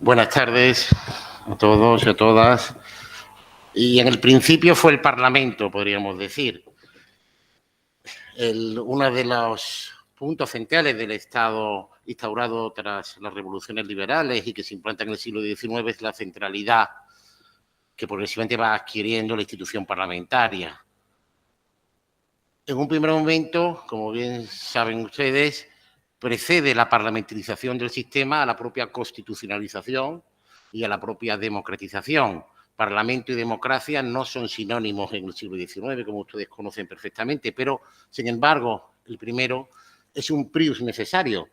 Buenas tardes a todos y a todas. Y en el principio fue el Parlamento, podríamos decir. Uno de los puntos centrales del Estado instaurado tras las revoluciones liberales y que se implanta en el siglo XIX es la centralidad que progresivamente va adquiriendo la institución parlamentaria. En un primer momento, como bien saben ustedes, precede la parlamentarización del sistema a la propia constitucionalización y a la propia democratización. Parlamento y democracia no son sinónimos en el siglo XIX, como ustedes conocen perfectamente, pero, sin embargo, el primero es un prius necesario,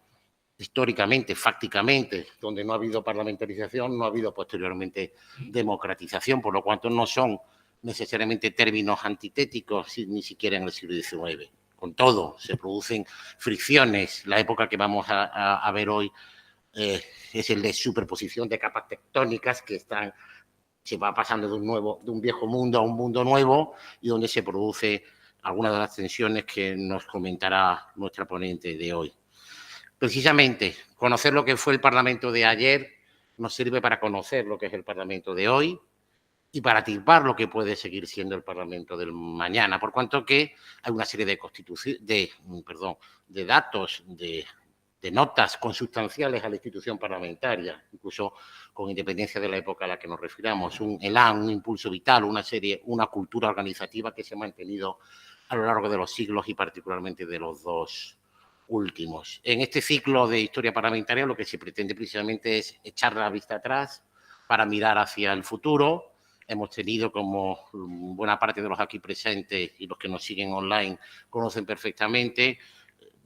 históricamente, fácticamente, donde no ha habido parlamentarización, no ha habido posteriormente democratización, por lo cual no son necesariamente términos antitéticos, ni siquiera en el siglo XIX. Con todo, se producen fricciones. La época que vamos a ver hoy es el de superposición de capas tectónicas que se va pasando de un viejo mundo a un mundo nuevo y donde se produce algunas de las tensiones que nos comentará nuestra ponente de hoy. Precisamente, conocer lo que fue el Parlamento de ayer nos sirve para conocer lo que es el Parlamento de hoy y para atisbar lo que puede seguir siendo el Parlamento del mañana, por cuanto que hay una serie de datos, de notas consustanciales a la institución parlamentaria, incluso con independencia de la época a la que nos refiramos, un elán, un impulso vital, una cultura organizativa que se ha mantenido a lo largo de los siglos y particularmente de los dos últimos. En este ciclo de historia parlamentaria lo que se pretende precisamente es echar la vista atrás para mirar hacia el futuro. Hemos tenido, como buena parte de los aquí presentes y los que nos siguen online conocen perfectamente,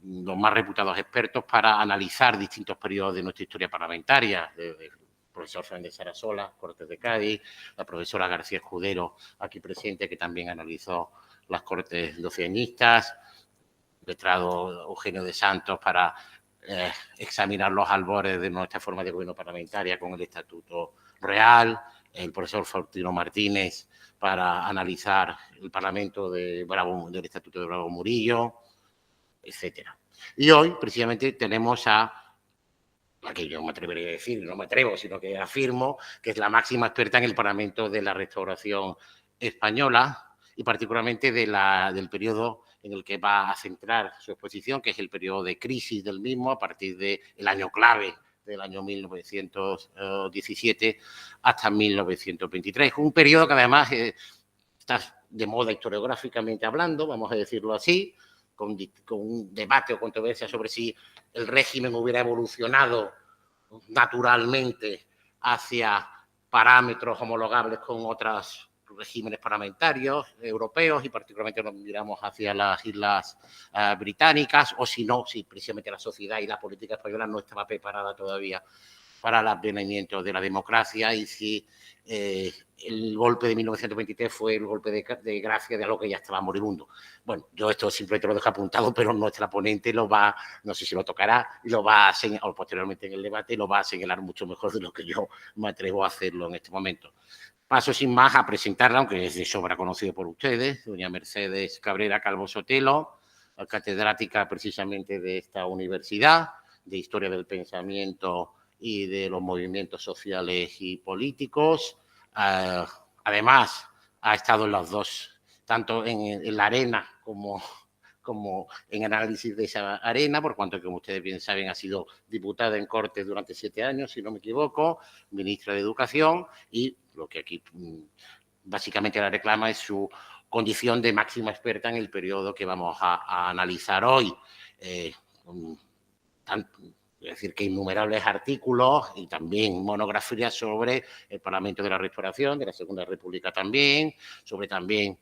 los más reputados expertos para analizar distintos periodos de nuestra historia parlamentaria, desde el profesor Fernández Sarasola, Cortes de Cádiz, la profesora García Escudero, aquí presente, que también analizó las Cortes doceañistas, el letrado Eugenio de Santos para examinar los albores de nuestra forma de gobierno parlamentaria con el Estatuto Real, el profesor Faustino Martínez para analizar el Parlamento del Estatuto de Bravo Murillo, etcétera. Y hoy, precisamente, tenemos a que yo me atrevería a decir, no me atrevo, sino que afirmo que es la máxima experta en el Parlamento de la Restauración española y particularmente del periodo en el que va a centrar su exposición, que es el periodo de crisis del mismo, a partir del año clave del año 1917 hasta 1923. Un periodo que además está de moda historiográficamente hablando, vamos a decirlo así, con un debate o controversia sobre si el régimen hubiera evolucionado naturalmente hacia parámetros homologables con otros regímenes parlamentarios europeos y particularmente nos miramos hacia las islas británicas o si no, si precisamente la sociedad y la política española no estaba preparada todavía para el advenimiento de la democracia y si el golpe de 1923 fue el golpe de gracia de algo que ya estaba moribundo. Bueno, yo esto simplemente lo dejo apuntado, pero nuestra ponente lo va, no sé si lo tocará, y lo va a señalar, o posteriormente en el debate, lo va a señalar mucho mejor de lo que yo me atrevo a hacerlo en este momento. Paso sin más a presentarla, aunque es de sobra conocido por ustedes, doña Mercedes Cabrera Calvo Sotelo, catedrática precisamente de esta universidad, de Historia del Pensamiento y de los movimientos sociales y políticos. Además, ha estado en los dos, tanto en la arena como en análisis de esa arena, por cuanto, como ustedes bien saben, ha sido diputada en Cortes durante 7 años, si no me equivoco, ministra de Educación, y lo que aquí básicamente la reclama es su condición de máxima experta en el periodo que vamos a analizar hoy. Es decir, que innumerables artículos y también monografías sobre el Parlamento de la Restauración, de la Segunda República también, sobre también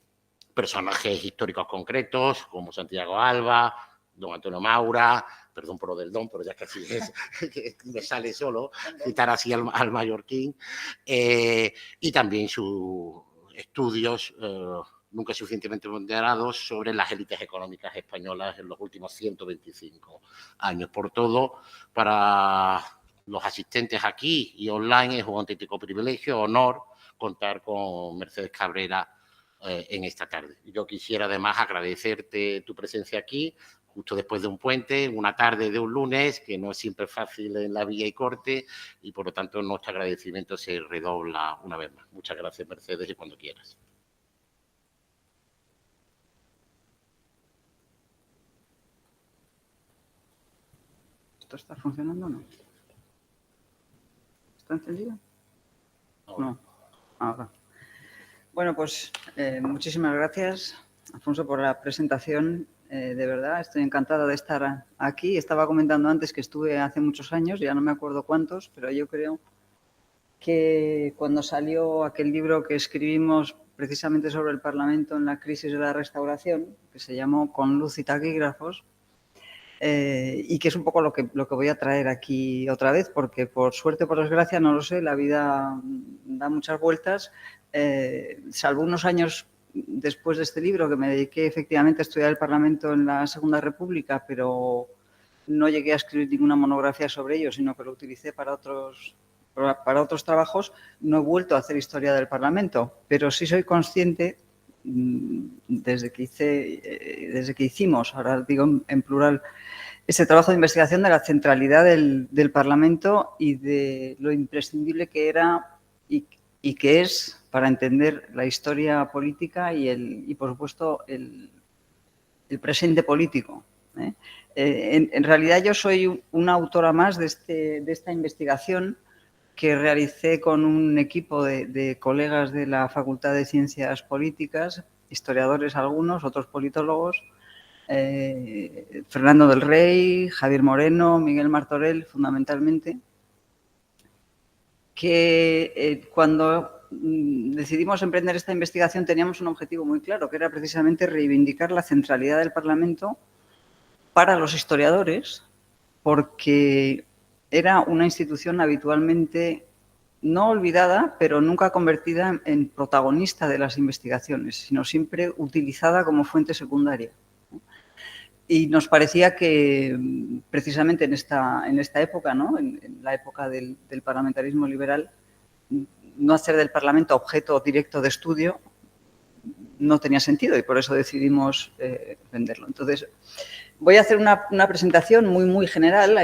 personajes históricos concretos como Santiago Alba, don Antonio Maura, perdón por lo del don, pero ya que así es, que me sale solo citar así al mallorquín, y también sus estudios nunca suficientemente ponderados sobre las élites económicas españolas en los últimos 125 años. Por todo, para los asistentes aquí y online es un auténtico privilegio, honor, contar con Mercedes Cabrera en esta tarde. Yo quisiera además agradecerte tu presencia aquí, justo después de un puente, una tarde de un lunes, que no es siempre fácil en la vía y corte, y por lo tanto nuestro agradecimiento se redobla una vez más. Muchas gracias, Mercedes, y cuando quieras. ¿Esto está funcionando o no? ¿Está encendido? No. Ahora. Bueno, pues muchísimas gracias, Alfonso, por la presentación. De verdad, estoy encantada de estar aquí. Estaba comentando antes que estuve hace muchos años, ya no me acuerdo cuántos, pero yo creo que cuando salió aquel libro que escribimos precisamente sobre el Parlamento en la crisis de la Restauración, que se llamó Con luz y taquígrafos, y que es un poco lo que voy a traer aquí otra vez, porque por suerte o por desgracia, no lo sé, la vida da muchas vueltas. Salvo unos años después de este libro, que me dediqué efectivamente a estudiar el Parlamento en la Segunda República, pero no llegué a escribir ninguna monografía sobre ello, sino que lo utilicé para otros trabajos, no he vuelto a hacer historia del Parlamento, pero sí soy consciente, desde que hicimos, ahora digo en plural, ese trabajo de investigación, de la centralidad del Parlamento y de lo imprescindible que era y que es para entender la historia política y por supuesto, el presente político. En realidad, yo soy una autora más de esta investigación que realicé con un equipo de colegas de la Facultad de Ciencias Políticas, historiadores algunos, otros politólogos, Fernando del Rey, Javier Moreno, Miguel Martorell, fundamentalmente, que cuando decidimos emprender esta investigación teníamos un objetivo muy claro, que era precisamente reivindicar la centralidad del Parlamento para los historiadores, porque era una institución habitualmente no olvidada, pero nunca convertida en protagonista de las investigaciones, sino siempre utilizada como fuente secundaria. Y nos parecía que precisamente en esta época, ¿no? en la época del parlamentarismo liberal, no hacer del Parlamento objeto directo de estudio no tenía sentido y por eso decidimos venderlo. Entonces, voy a hacer una presentación muy general.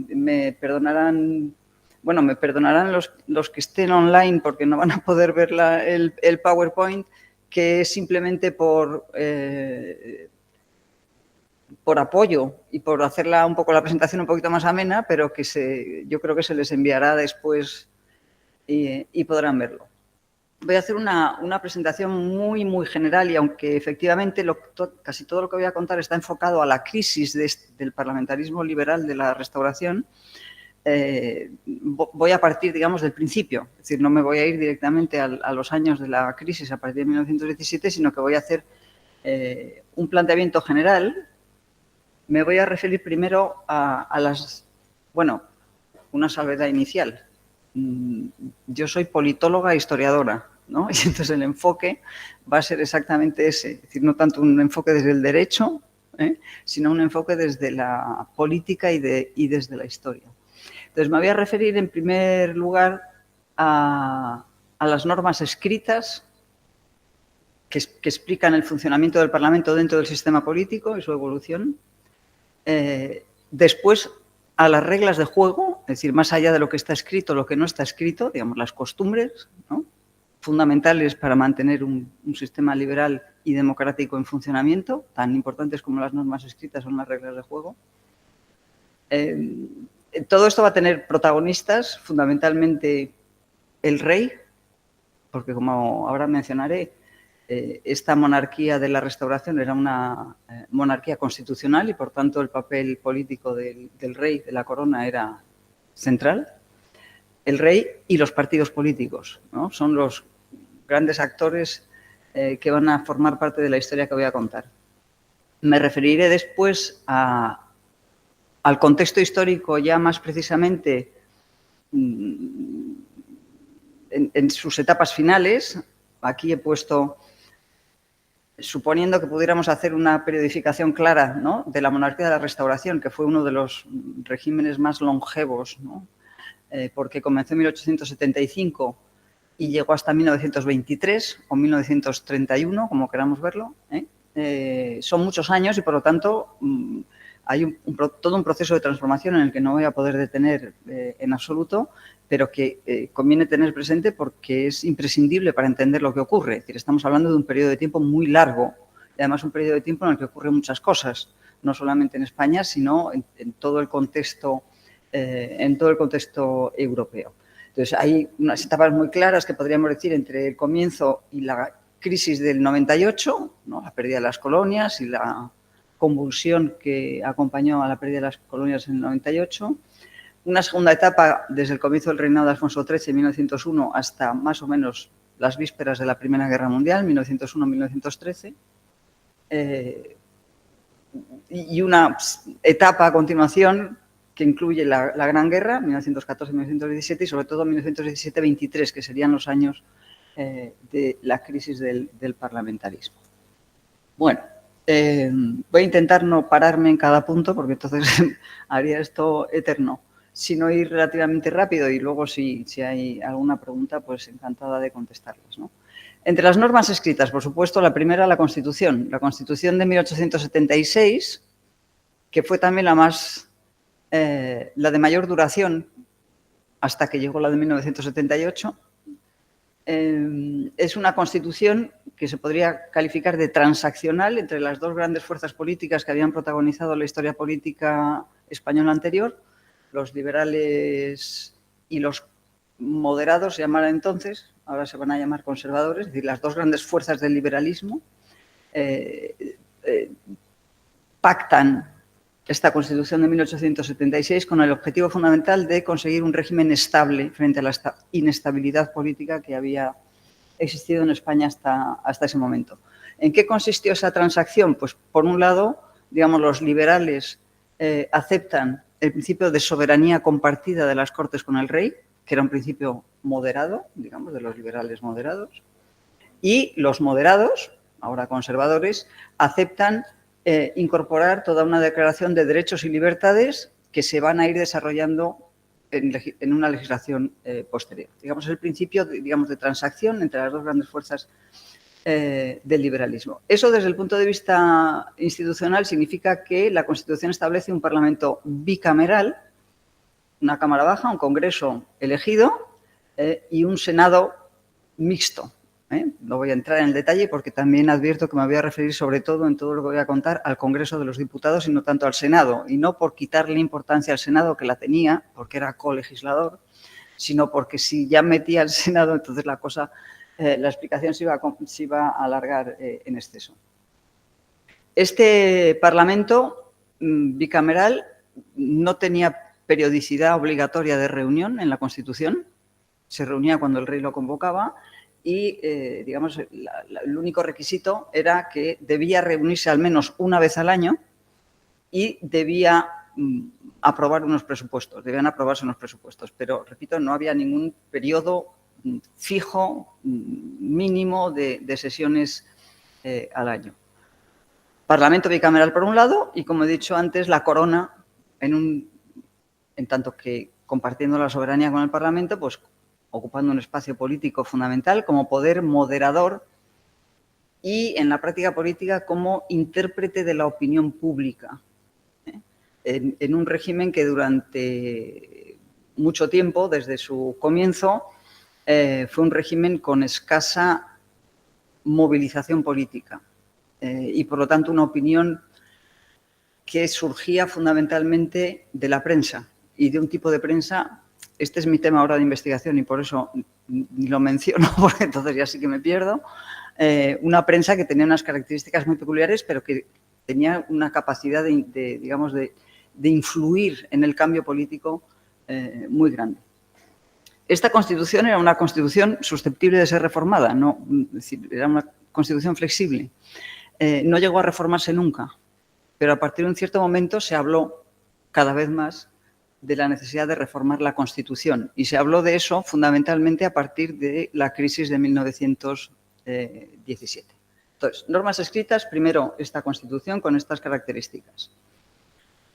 Me perdonarán los que estén online porque no van a poder ver el PowerPoint, que es simplemente por apoyo y por hacerla un poco la presentación un poquito más amena, pero que yo creo que se les enviará después y podrán verlo. Voy a hacer una presentación muy general y aunque efectivamente casi todo lo que voy a contar está enfocado a la crisis del parlamentarismo liberal de la Restauración, voy a partir, digamos, del principio. Es decir, no me voy a ir directamente a los años de la crisis a partir de 1917, sino que voy a hacer un planteamiento general. Me voy a referir primero una salvedad inicial. Yo soy politóloga e historiadora, ¿no? Y entonces el enfoque va a ser exactamente ese. Es decir, no tanto un enfoque desde el derecho, sino un enfoque desde la política y desde la historia. Entonces me voy a referir en primer lugar a las normas escritas que explican el funcionamiento del Parlamento dentro del sistema político y su evolución. Después, a las reglas de juego, es decir, más allá de lo que está escrito, lo que no está escrito, digamos, las costumbres, ¿no? Fundamentales para mantener un sistema liberal y democrático en funcionamiento, tan importantes como las normas escritas son las reglas de juego. Todo esto va a tener protagonistas, fundamentalmente el rey, porque como ahora mencionaré, esta monarquía de la Restauración era una monarquía constitucional y, por tanto, el papel político del rey, de la corona, era central. El rey y los partidos políticos, ¿no? Son los grandes actores que van a formar parte de la historia que voy a contar. Me referiré después al contexto histórico, ya más precisamente en sus etapas finales. Aquí he puesto, suponiendo que pudiéramos hacer una periodificación clara, ¿no?, de la monarquía de la Restauración, que fue uno de los regímenes más longevos, ¿no?, porque comenzó en 1875 y llegó hasta 1923 o 1931, como queramos verlo, son muchos años y, por lo tanto, hay todo un proceso de transformación en el que no voy a poder detener en absoluto, pero que conviene tener presente porque es imprescindible para entender lo que ocurre. Es decir, estamos hablando de un periodo de tiempo muy largo y, además, un periodo de tiempo en el que ocurren muchas cosas, no solamente en España, sino en todo el contexto europeo. Entonces, hay unas etapas muy claras que podríamos decir entre el comienzo y la crisis del 98, ¿no? La pérdida de las colonias y la convulsión que acompañó a la pérdida de las colonias en el 98. Una segunda etapa desde el comienzo del reinado de Alfonso XIII en 1901 hasta más o menos las vísperas de la Primera Guerra Mundial, 1901-1913. Y una etapa a continuación que incluye la Gran Guerra, 1914-1917, y sobre todo 1917-23, que serían los años de la crisis del parlamentarismo. Bueno, voy a intentar no pararme en cada punto, porque entonces haría esto eterno, sino ir relativamente rápido y luego si hay alguna pregunta, pues encantada de contestarles, ¿no? Entre las normas escritas, por supuesto, la primera, la Constitución. La Constitución de 1876, que fue también la de mayor duración hasta que llegó la de 1978, es una Constitución que se podría calificar de transaccional entre las dos grandes fuerzas políticas que habían protagonizado la historia política española anterior, los liberales y los moderados, se llamaban entonces, ahora se van a llamar conservadores, es decir, las dos grandes fuerzas del liberalismo pactan esta Constitución de 1876 con el objetivo fundamental de conseguir un régimen estable frente a la inestabilidad política que había existido en España hasta ese momento. ¿En qué consistió esa transacción? Pues, por un lado, digamos, los liberales aceptan el principio de soberanía compartida de las Cortes con el rey, que era un principio moderado, digamos, de los liberales moderados, y los moderados, ahora conservadores, aceptan incorporar toda una declaración de derechos y libertades que se van a ir desarrollando en una legislación posterior. Digamos, el principio de transacción entre las dos grandes fuerzas del liberalismo. Eso, desde el punto de vista institucional, significa que la Constitución establece un Parlamento bicameral, una Cámara Baja, un Congreso elegido y un Senado mixto. No voy a entrar en el detalle porque también advierto que me voy a referir sobre todo en todo lo que voy a contar al Congreso de los Diputados y no tanto al Senado. Y no por quitarle importancia al Senado, que la tenía, porque era colegislador, sino porque si ya metía al Senado, entonces la cosa, la explicación se iba a alargar en exceso. Este Parlamento bicameral no tenía periodicidad obligatoria de reunión en la Constitución, se reunía cuando el rey lo convocaba y, digamos, el único requisito era que debía reunirse al menos una vez al año y debía aprobar unos presupuestos, debían aprobarse unos presupuestos, pero, repito, no había ningún periodo fijo mínimo de sesiones al año. Parlamento bicameral por un lado y, como he dicho antes, la corona, en tanto que compartiendo la soberanía con el Parlamento, pues ocupando un espacio político fundamental como poder moderador y, en la práctica política, como intérprete de la opinión pública, en un régimen que durante mucho tiempo, desde su comienzo, fue un régimen con escasa movilización política y, por lo tanto, una opinión que surgía fundamentalmente de la prensa y de un tipo de prensa. Este es mi tema ahora de investigación y por eso ni lo menciono, porque entonces ya sí que me pierdo. Una prensa que tenía unas características muy peculiares, pero que tenía una capacidad de influir en el cambio político muy grande. Esta Constitución era una Constitución susceptible de ser reformada, no, es decir, era una Constitución flexible. No llegó a reformarse nunca, pero a partir de un cierto momento se habló cada vez más de la necesidad de reformar la Constitución. Y se habló de eso fundamentalmente a partir de la crisis de 1917. Entonces, normas escritas, primero esta Constitución con estas características.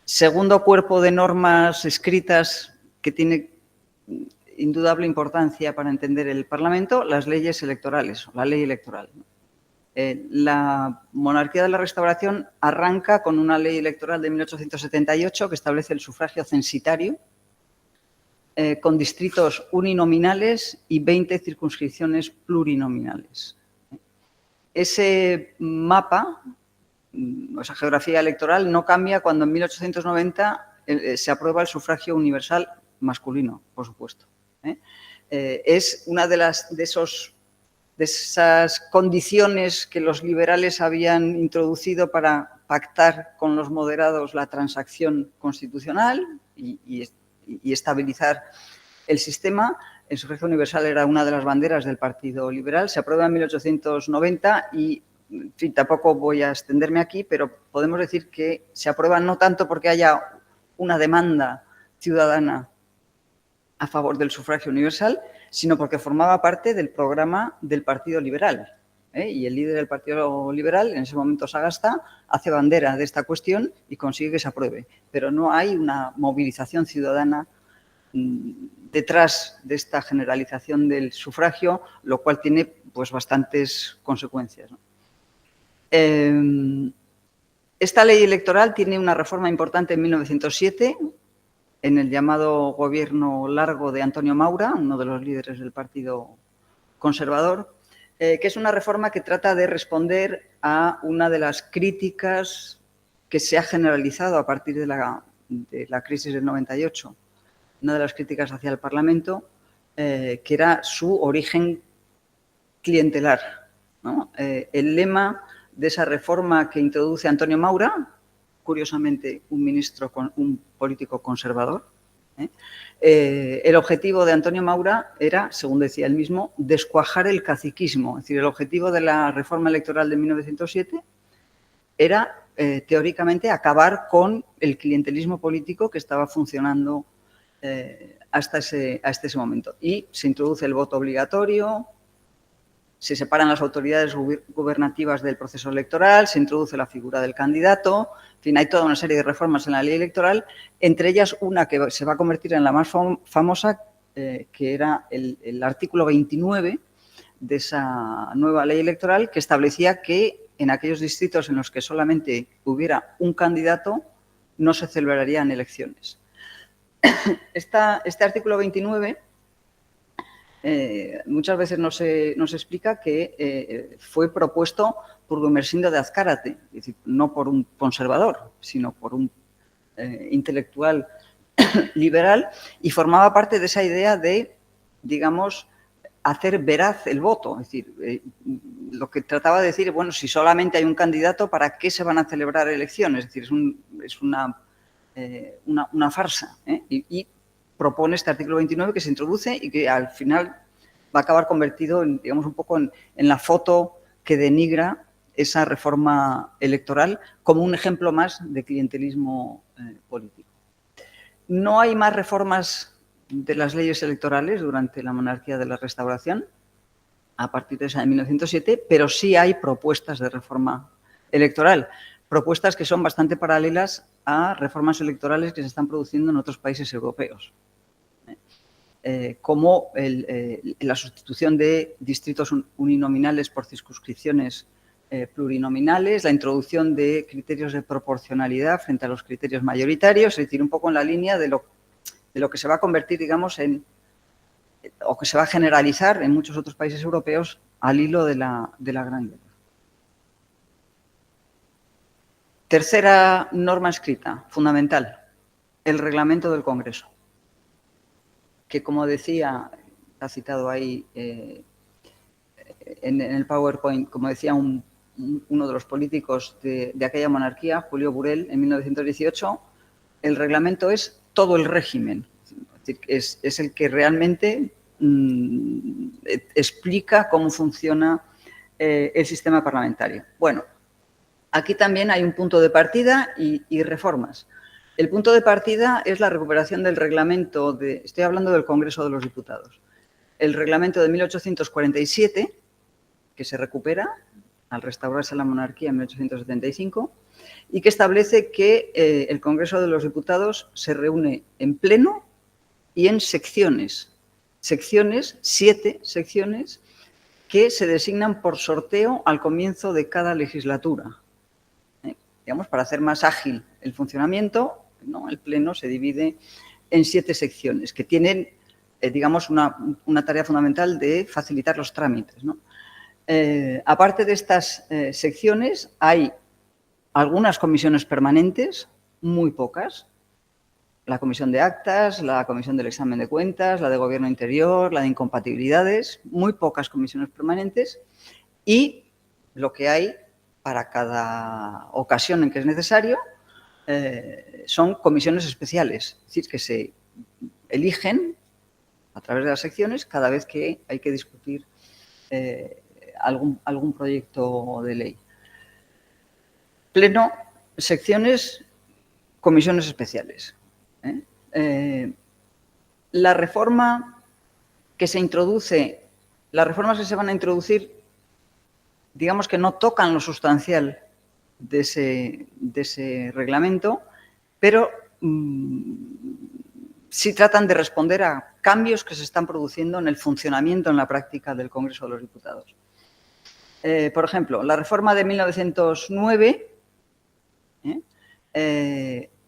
Segundo cuerpo de normas escritas que tiene indudable importancia para entender el Parlamento, las leyes electorales, o la ley electoral. La monarquía de la Restauración arranca con una ley electoral de 1878 que establece el sufragio censitario, con distritos uninominales y 20 circunscripciones plurinominales. Ese mapa, esa geografía electoral, no cambia cuando en 1890 se aprueba el sufragio universal masculino, por supuesto. Es una de esas condiciones que los liberales habían introducido para pactar con los moderados la transacción constitucional y estabilizar el sistema. El sufragio universal era una de las banderas del Partido Liberal. Se aprueba en 1890 y, en fin, tampoco voy a extenderme aquí, pero podemos decir que se aprueba no tanto porque haya una demanda ciudadana a favor del sufragio universal, sino porque formaba parte del programa del Partido Liberal. Y el líder del Partido Liberal, en ese momento Sagasta, hace bandera de esta cuestión y consigue que se apruebe. Pero no hay una movilización ciudadana detrás de esta generalización del sufragio, lo cual tiene pues bastantes consecuencias. Esta ley electoral tiene una reforma importante en 1907, en el llamado gobierno largo de Antonio Maura, uno de los líderes del Partido Conservador, que es una reforma que trata de responder a una de las críticas que se ha generalizado a partir de la crisis del 98, una de las críticas hacia el Parlamento, que era su origen clientelar, ¿no? El lema de esa reforma que introduce Antonio Maura, curiosamente un político conservador, el objetivo de Antonio Maura era, según decía él mismo, descuajar el caciquismo. Es decir, el objetivo de la reforma electoral de 1907 era, teóricamente, acabar con el clientelismo político que estaba funcionando hasta ese momento. Y se introduce el voto obligatorio, se separan las autoridades gubernativas del proceso electoral, se introduce la figura del candidato. En fin, hay toda una serie de reformas en la ley electoral, entre ellas una que se va a convertir en la más famosa, que era el artículo 29 de esa nueva ley electoral, que establecía que en aquellos distritos en los que solamente hubiera un candidato no se celebrarían elecciones. Este artículo 29 muchas veces no se explica que fue propuesto por Gumersindo de Azcárate, es decir, no por un conservador, sino por un intelectual liberal, y formaba parte de esa idea de, digamos, hacer veraz el voto. Es decir, lo que trataba de decir, bueno, si solamente hay un candidato, ¿para qué se van a celebrar elecciones? Es decir, es una farsa, y propone este artículo 29 que se introduce y que al final va a acabar convertido en, digamos, un poco en la foto que denigra esa reforma electoral como un ejemplo más de clientelismo político. No hay más reformas de las leyes electorales durante la monarquía de la Restauración, a partir de esa de 1907, pero sí hay propuestas de reforma electoral, propuestas que son bastante paralelas a reformas electorales que se están produciendo en otros países europeos, como la sustitución de distritos uninominales por circunscripciones plurinominales, la introducción de criterios de proporcionalidad frente a los criterios mayoritarios, es decir, un poco en la línea de lo que se va a convertir, digamos, o que se va a generalizar en muchos otros países europeos al hilo de la Gran Guerra. Tercera norma escrita, fundamental, el reglamento del Congreso, que, como decía, ha citado ahí en el PowerPoint, como decía uno de los políticos de aquella monarquía, Julio Burell, en 1918, el reglamento es todo el régimen. Es decir, es el que realmente explica cómo funciona el sistema parlamentario. Bueno, aquí también hay un punto de partida y reformas. El punto de partida es la recuperación del reglamento estoy hablando del Congreso de los Diputados, el reglamento de 1847, que se recupera al restaurarse la monarquía en 1875, y que establece que el Congreso de los Diputados se reúne en pleno y en secciones. 7 secciones, que se designan por sorteo al comienzo de cada legislatura. Digamos, para hacer más ágil el funcionamiento, ¿no? El Pleno se divide en 7 secciones que tienen, digamos, una tarea fundamental de facilitar los trámites, ¿no? Aparte de estas secciones, hay algunas comisiones permanentes, muy pocas. La comisión de actas, la comisión del examen de cuentas, la de gobierno interior, la de incompatibilidades, muy pocas comisiones permanentes. Y lo que hay para cada ocasión en que es necesario son comisiones especiales, es decir, que se eligen a través de las secciones cada vez que hay que discutir algún proyecto de ley. Pleno, secciones, comisiones especiales. La reforma que se introduce, las reformas que se van a introducir, digamos que no tocan lo sustancial de ese reglamento, pero sí tratan de responder a cambios que se están produciendo en el funcionamiento, en la práctica del Congreso de los Diputados. Por ejemplo, la reforma de 1909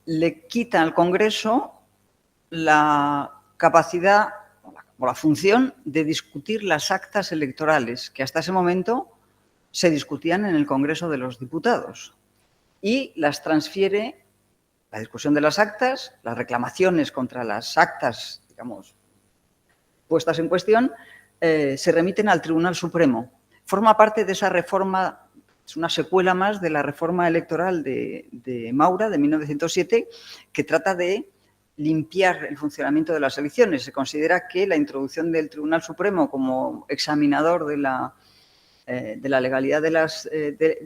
le quita al Congreso la capacidad o la función de discutir las actas electorales que hasta ese momento se discutían en el Congreso de los Diputados y las transfiere, la discusión de las actas, las reclamaciones contra las actas, digamos, puestas en cuestión, se remiten al Tribunal Supremo. Forma parte de esa reforma, es una secuela más de la reforma electoral de Maura, de 1907, que trata de limpiar el funcionamiento de las elecciones. Se considera que la introducción del Tribunal Supremo como examinador de la legalidad de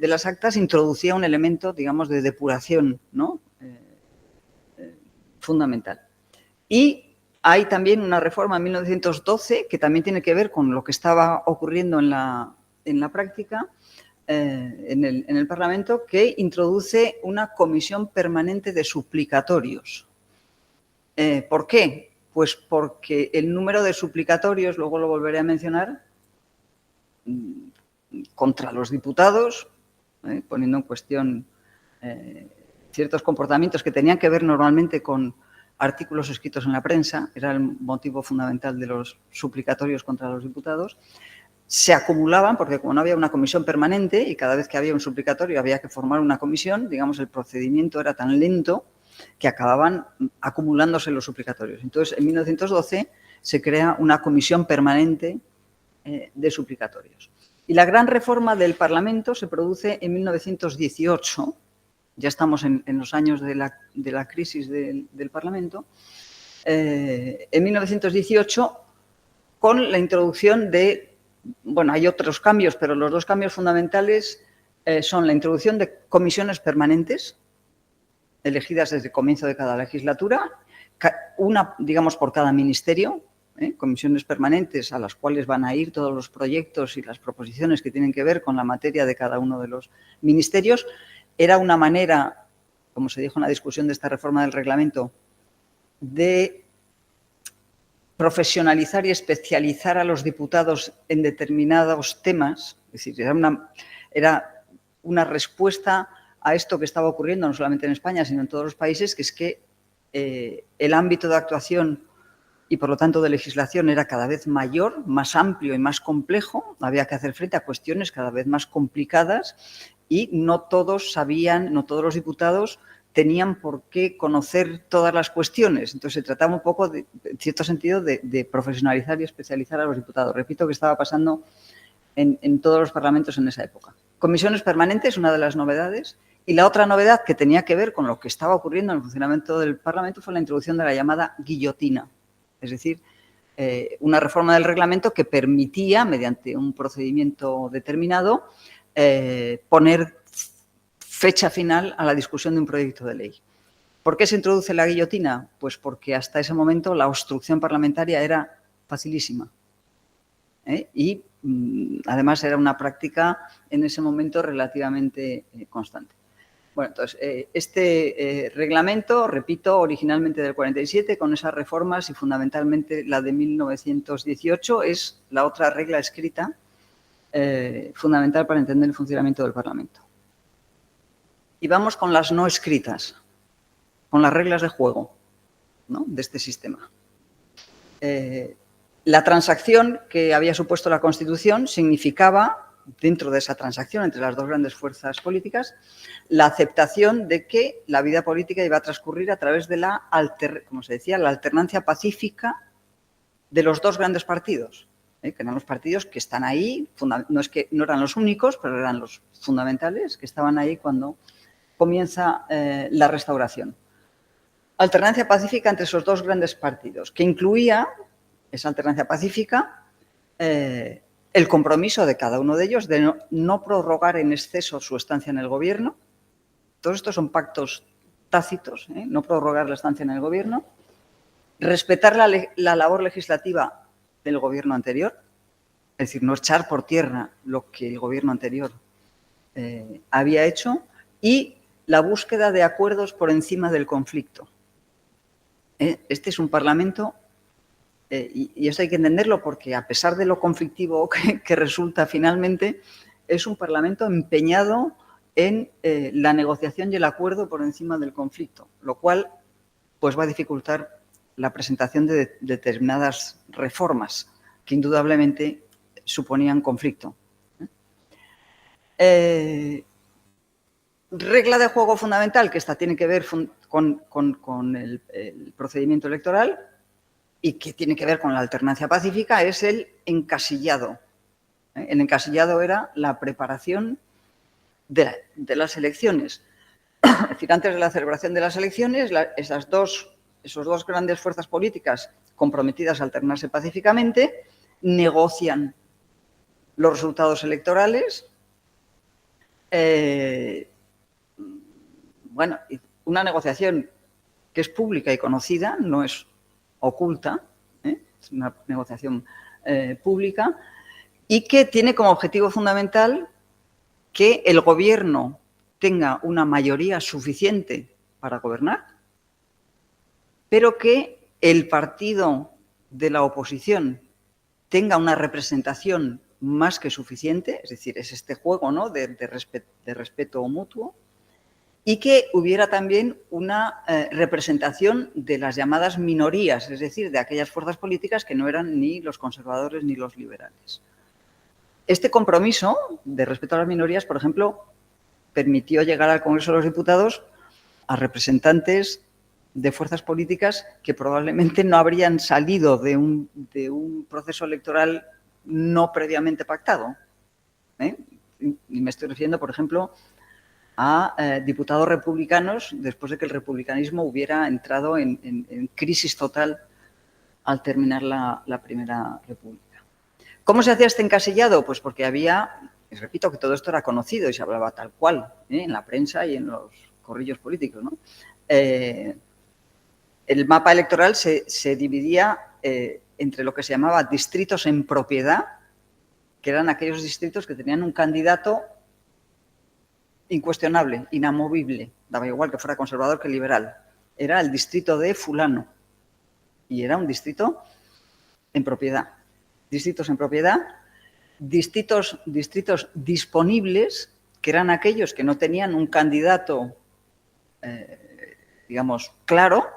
las actas introducía un elemento, digamos, de depuración, ¿no? Fundamental. Y hay también una reforma en 1912 que también tiene que ver con lo que estaba ocurriendo en la práctica en el Parlamento, que introduce una comisión permanente de suplicatorios. ¿Por qué? Pues porque el número de suplicatorios, luego lo volveré a mencionar, contra los diputados, poniendo en cuestión ciertos comportamientos que tenían que ver normalmente con artículos escritos en la prensa, era el motivo fundamental de los suplicatorios contra los diputados, se acumulaban porque como no había una comisión permanente y cada vez que había un suplicatorio había que formar una comisión, digamos, el procedimiento era tan lento que acababan acumulándose los suplicatorios. Entonces, en 1912 se crea una comisión permanente de suplicatorios. Y la gran reforma del Parlamento se produce en 1918, ya estamos en los años de la crisis del Parlamento, en 1918 con la introducción de, bueno, hay otros cambios, pero los dos cambios fundamentales son la introducción de comisiones permanentes, elegidas desde el comienzo de cada legislatura, una, digamos, por cada ministerio, comisiones permanentes a las cuales van a ir todos los proyectos y las proposiciones que tienen que ver con la materia de cada uno de los ministerios. Era una manera, como se dijo en la discusión de esta reforma del reglamento, de profesionalizar y especializar a los diputados en determinados temas. Es decir, era una respuesta a esto que estaba ocurriendo no solamente en España, sino en todos los países, que es que el ámbito de actuación y, por lo tanto, de legislación era cada vez mayor, más amplio y más complejo. Había que hacer frente a cuestiones cada vez más complicadas y no todos sabían, no todos los diputados tenían por qué conocer todas las cuestiones. Entonces, se trataba un poco, en cierto sentido, de profesionalizar y especializar a los diputados. Repito que estaba pasando en todos los parlamentos en esa época. Comisiones permanentes, una de las novedades. Y la otra novedad que tenía que ver con lo que estaba ocurriendo en el funcionamiento del Parlamento fue la introducción de la llamada guillotina. Es decir, una reforma del reglamento que permitía, mediante un procedimiento determinado, poner fecha final a la discusión de un proyecto de ley. ¿Por qué se introduce la guillotina? Pues porque hasta ese momento la obstrucción parlamentaria era facilísima. Y además era una práctica en ese momento relativamente constante. Bueno, entonces, este reglamento, repito, originalmente del 47, con esas reformas y fundamentalmente la de 1918, es la otra regla escrita fundamental para entender el funcionamiento del Parlamento. Y vamos con las no escritas, con las reglas de juego, ¿no?, de este sistema. La transacción que había supuesto la Constitución significaba, dentro de esa transacción entre las dos grandes fuerzas políticas, la aceptación de que la vida política iba a transcurrir a través de la, como se decía, la alternancia pacífica de los dos grandes partidos, que eran los partidos que están ahí, no es que no eran los únicos, pero eran los fundamentales, que estaban ahí cuando comienza la Restauración. Alternancia pacífica entre esos dos grandes partidos, que incluía, esa alternancia pacífica, el compromiso de cada uno de ellos de no prorrogar en exceso su estancia en el gobierno. Todos estos son pactos tácitos, no prorrogar la estancia en el gobierno, respetar la labor legislativa del gobierno anterior, es decir, no echar por tierra lo que el gobierno anterior había hecho, y la búsqueda de acuerdos por encima del conflicto. Este es un Parlamento, y esto hay que entenderlo porque, a pesar de lo conflictivo que resulta finalmente, es un Parlamento empeñado en la negociación y el acuerdo por encima del conflicto, lo cual pues va a dificultar la presentación de determinadas reformas que indudablemente suponían conflicto. Regla de juego fundamental, que esta tiene que ver con el procedimiento electoral y que tiene que ver con la alternancia pacífica, es el encasillado. El encasillado era la preparación de las elecciones. Es decir, antes de la celebración de las elecciones, esos dos grandes fuerzas políticas comprometidas a alternarse pacíficamente negocian los resultados electorales. Bueno, una negociación que es pública y conocida, no es oculta, es una negociación pública, y que tiene como objetivo fundamental que el gobierno tenga una mayoría suficiente para gobernar, pero que el partido de la oposición tenga una representación más que suficiente, es decir, es este juego, ¿no?, de respeto mutuo, y que hubiera también una representación de las llamadas minorías, es decir, de aquellas fuerzas políticas que no eran ni los conservadores ni los liberales. Este compromiso de respeto a las minorías, por ejemplo, permitió llegar al Congreso de los Diputados a representantes de fuerzas políticas que probablemente no habrían salido de un proceso electoral no previamente pactado. Y me estoy refiriendo, por ejemplo, a diputados republicanos después de que el republicanismo hubiera entrado en crisis total al terminar la Primera República. ¿Cómo se hacía este encasillado? Pues porque había, les repito que todo esto era conocido y se hablaba tal cual, en la prensa y en los corrillos políticos, ¿no? El mapa electoral se dividía entre lo que se llamaba distritos en propiedad, que eran aquellos distritos que tenían un candidato incuestionable, inamovible, daba igual que fuera conservador que liberal. Era el distrito de fulano y era un distrito en propiedad. Distritos en propiedad, distritos disponibles, que eran aquellos que no tenían un candidato, digamos, claro,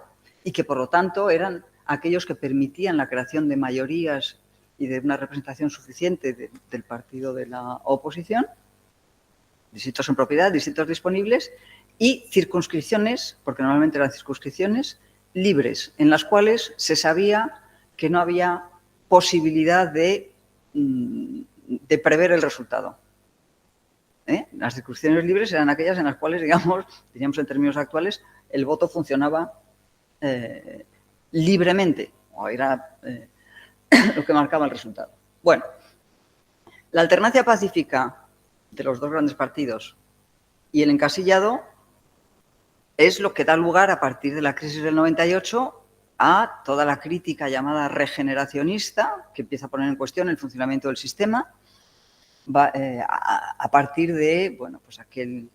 y que por lo tanto eran aquellos que permitían la creación de mayorías y de una representación suficiente del partido de la oposición. Distritos en propiedad, distritos disponibles y circunscripciones, porque normalmente eran circunscripciones libres, en las cuales se sabía que no había posibilidad de prever el resultado. Las circunscripciones libres eran aquellas en las cuales, digamos, diríamos en términos actuales, el voto funcionaba libremente, o era lo que marcaba el resultado. Bueno, la alternancia pacífica de los dos grandes partidos y el encasillado es lo que da lugar, a partir de la crisis del 98, a toda la crítica llamada regeneracionista, que empieza a poner en cuestión el funcionamiento del sistema, a partir de, bueno, pues aquella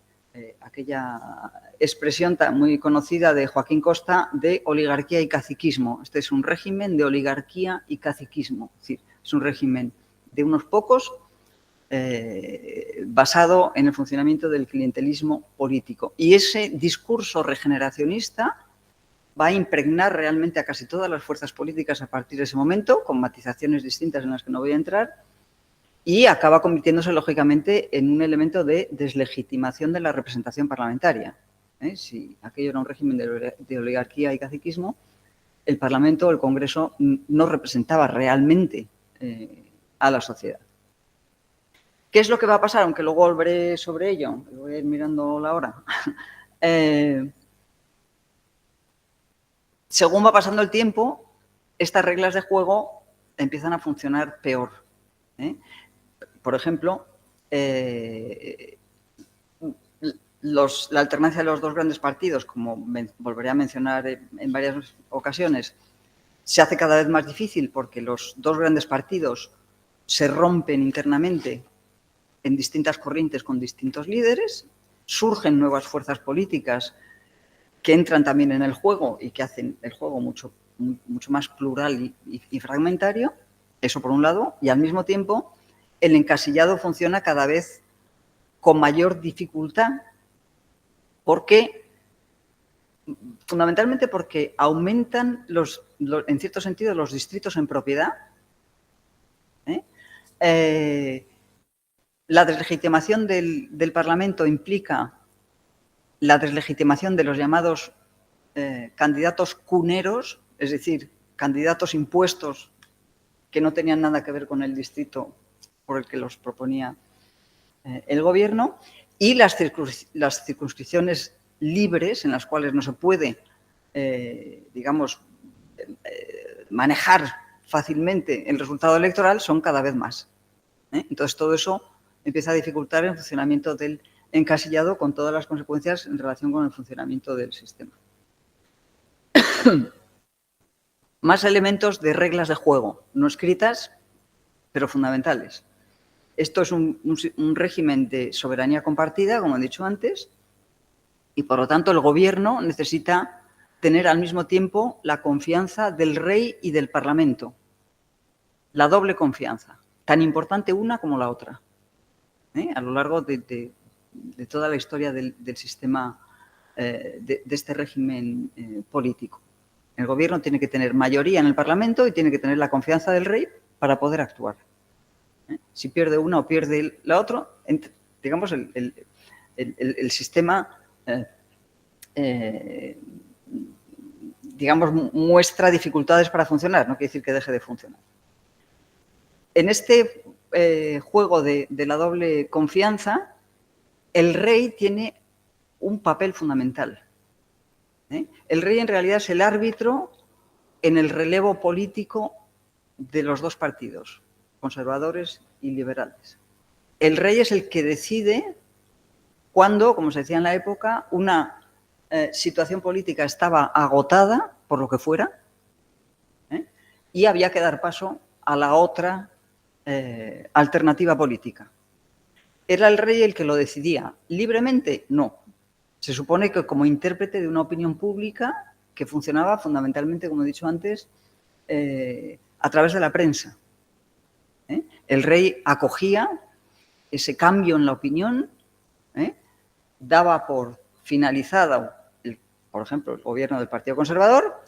expresión tan muy conocida de Joaquín Costa de oligarquía y caciquismo. Este es un régimen de oligarquía y caciquismo, es decir, es un régimen de unos pocos basado en el funcionamiento del clientelismo político. Y ese discurso regeneracionista va a impregnar realmente a casi todas las fuerzas políticas a partir de ese momento, con matizaciones distintas en las que no voy a entrar, y acaba convirtiéndose, lógicamente, en un elemento de deslegitimación de la representación parlamentaria. Si aquello era un régimen de oligarquía y caciquismo, el Parlamento o el Congreso no representaba realmente a la sociedad. ¿Qué es lo que va a pasar? Aunque luego volveré sobre ello, voy a ir mirando la hora. Según va pasando el tiempo, estas reglas de juego empiezan a funcionar peor. Por ejemplo, la alternancia de los dos grandes partidos, como volveré a mencionar en varias ocasiones, se hace cada vez más difícil porque los dos grandes partidos se rompen internamente en distintas corrientes con distintos líderes, surgen nuevas fuerzas políticas que entran también en el juego y que hacen el juego mucho más plural y fragmentario, eso por un lado, y al mismo tiempo el encasillado funciona cada vez con mayor dificultad fundamentalmente porque aumentan en cierto sentido los distritos en propiedad. La deslegitimación del Parlamento implica la deslegitimación de los llamados candidatos cuneros, es decir, candidatos impuestos que no tenían nada que ver con el distrito por el que los proponía el gobierno, y las circunscripciones libres en las cuales no se puede, digamos, manejar fácilmente el resultado electoral son cada vez más. Entonces, todo eso empieza a dificultar el funcionamiento del encasillado con todas las consecuencias en relación con el funcionamiento del sistema. Más elementos de reglas de juego, no escritas, pero fundamentales. Esto es un régimen de soberanía compartida, como he dicho antes, y por lo tanto el gobierno necesita tener al mismo tiempo la confianza del rey y del Parlamento. La doble confianza, tan importante una como la otra, a lo largo de toda la historia del sistema, de este régimen político. El gobierno tiene que tener mayoría en el Parlamento y tiene que tener la confianza del rey para poder actuar. Si pierde una o pierde la otra, digamos, el sistema, digamos, muestra dificultades para funcionar, no quiere decir que deje de funcionar. En este juego de la doble confianza, el rey tiene un papel fundamental. El rey en realidad es el árbitro en el relevo político de los dos partidos, conservadores y liberales. El rey es el que decide cuando, como se decía en la época, una situación política estaba agotada, por lo que fuera, y había que dar paso a la otra alternativa política. ¿Era el rey el que lo decidía? ¿Libremente? No. Se supone que como intérprete de una opinión pública que funcionaba fundamentalmente, como he dicho antes, a través de la prensa. El rey acogía ese cambio en la opinión, daba por finalizado, por ejemplo, el gobierno del Partido Conservador,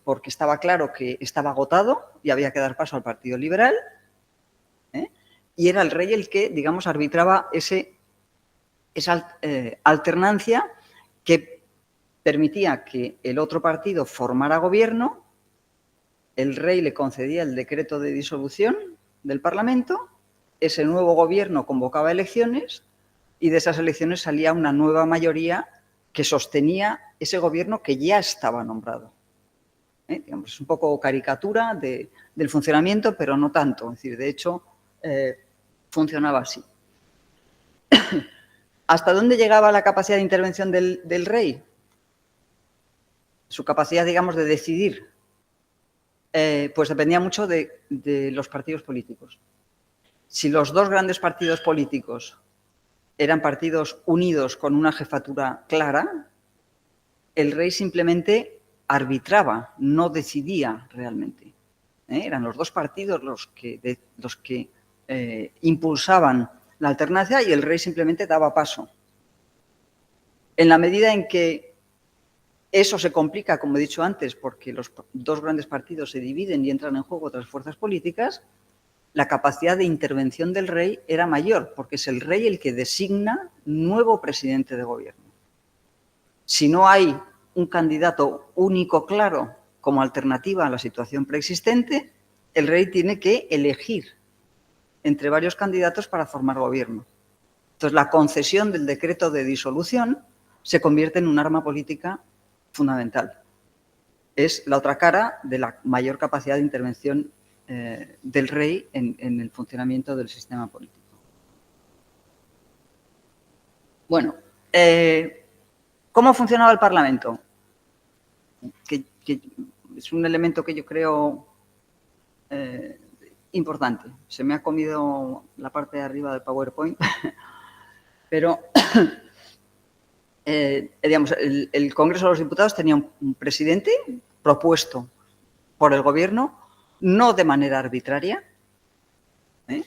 porque estaba claro que estaba agotado y había que dar paso al Partido Liberal, y era el rey el que, digamos, arbitraba esa alternancia que permitía que el otro partido formara gobierno, el rey le concedía el decreto de disolución del Parlamento, ese nuevo gobierno convocaba elecciones y de esas elecciones salía una nueva mayoría que sostenía ese gobierno que ya estaba nombrado. Digamos, es un poco caricatura del funcionamiento, pero no tanto. Es decir, de hecho, funcionaba así. ¿Hasta dónde llegaba la capacidad de intervención del rey? Su capacidad, digamos, de decidir, pues dependía mucho de los partidos políticos. Si los dos grandes partidos políticos eran partidos unidos con una jefatura clara, el rey simplemente arbitraba, no decidía realmente. Eran los dos partidos los que impulsaban la alternancia y el rey simplemente daba paso. En la medida en que eso se complica, como he dicho antes, porque los dos grandes partidos se dividen y entran en juego otras fuerzas políticas, la capacidad de intervención del rey era mayor, porque es el rey el que designa nuevo presidente de gobierno. Si no hay un candidato único claro como alternativa a la situación preexistente, el rey tiene que elegir entre varios candidatos para formar gobierno. Entonces, la concesión del decreto de disolución se convierte en un arma política fundamental. Es la otra cara de la mayor capacidad de intervención del rey en el funcionamiento del sistema político. Bueno, ¿cómo funcionaba el Parlamento? Que es un elemento que yo creo importante. Se me ha comido la parte de arriba del PowerPoint, pero digamos, el Congreso de los Diputados tenía un presidente propuesto por el Gobierno, no de manera arbitraria,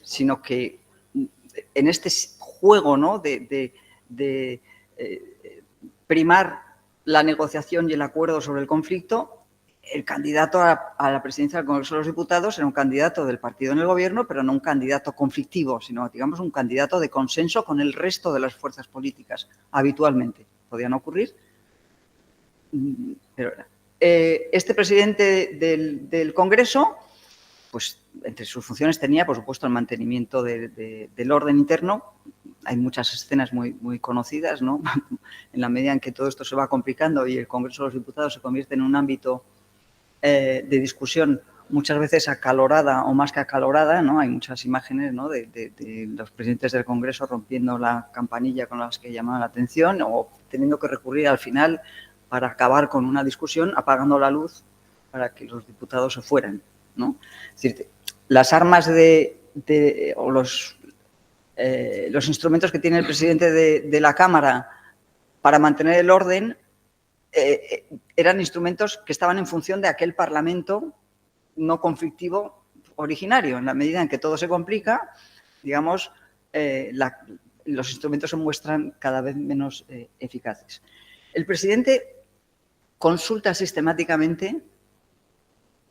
sino que en este juego, ¿no?, de primar la negociación y el acuerdo sobre el conflicto, el candidato a la presidencia del Congreso de los Diputados era un candidato del partido en el Gobierno, pero no un candidato conflictivo, sino, digamos, un candidato de consenso con el resto de las fuerzas políticas, habitualmente. Podían ocurrir, pero era. Este presidente del Congreso, pues entre sus funciones tenía, por supuesto, el mantenimiento del orden interno. Hay muchas escenas muy conocidas, ¿no? En la medida en que todo esto se va complicando y el Congreso de los Diputados se convierte en un ámbito de discusión muchas veces acalorada o más que acalorada, ¿no? Hay muchas imágenes, ¿no?, de los presidentes del Congreso rompiendo la campanilla con las que llamaban la atención o teniendo que recurrir al final para acabar con una discusión, apagando la luz para que los diputados se fueran, ¿no? Es decir, las armas o los instrumentos que tiene el presidente de la Cámara para mantener el orden eran instrumentos que estaban en función de aquel Parlamento no conflictivo originario. En la medida en que todo se complica, digamos, los instrumentos se muestran cada vez menos eficaces. El presidente consulta sistemáticamente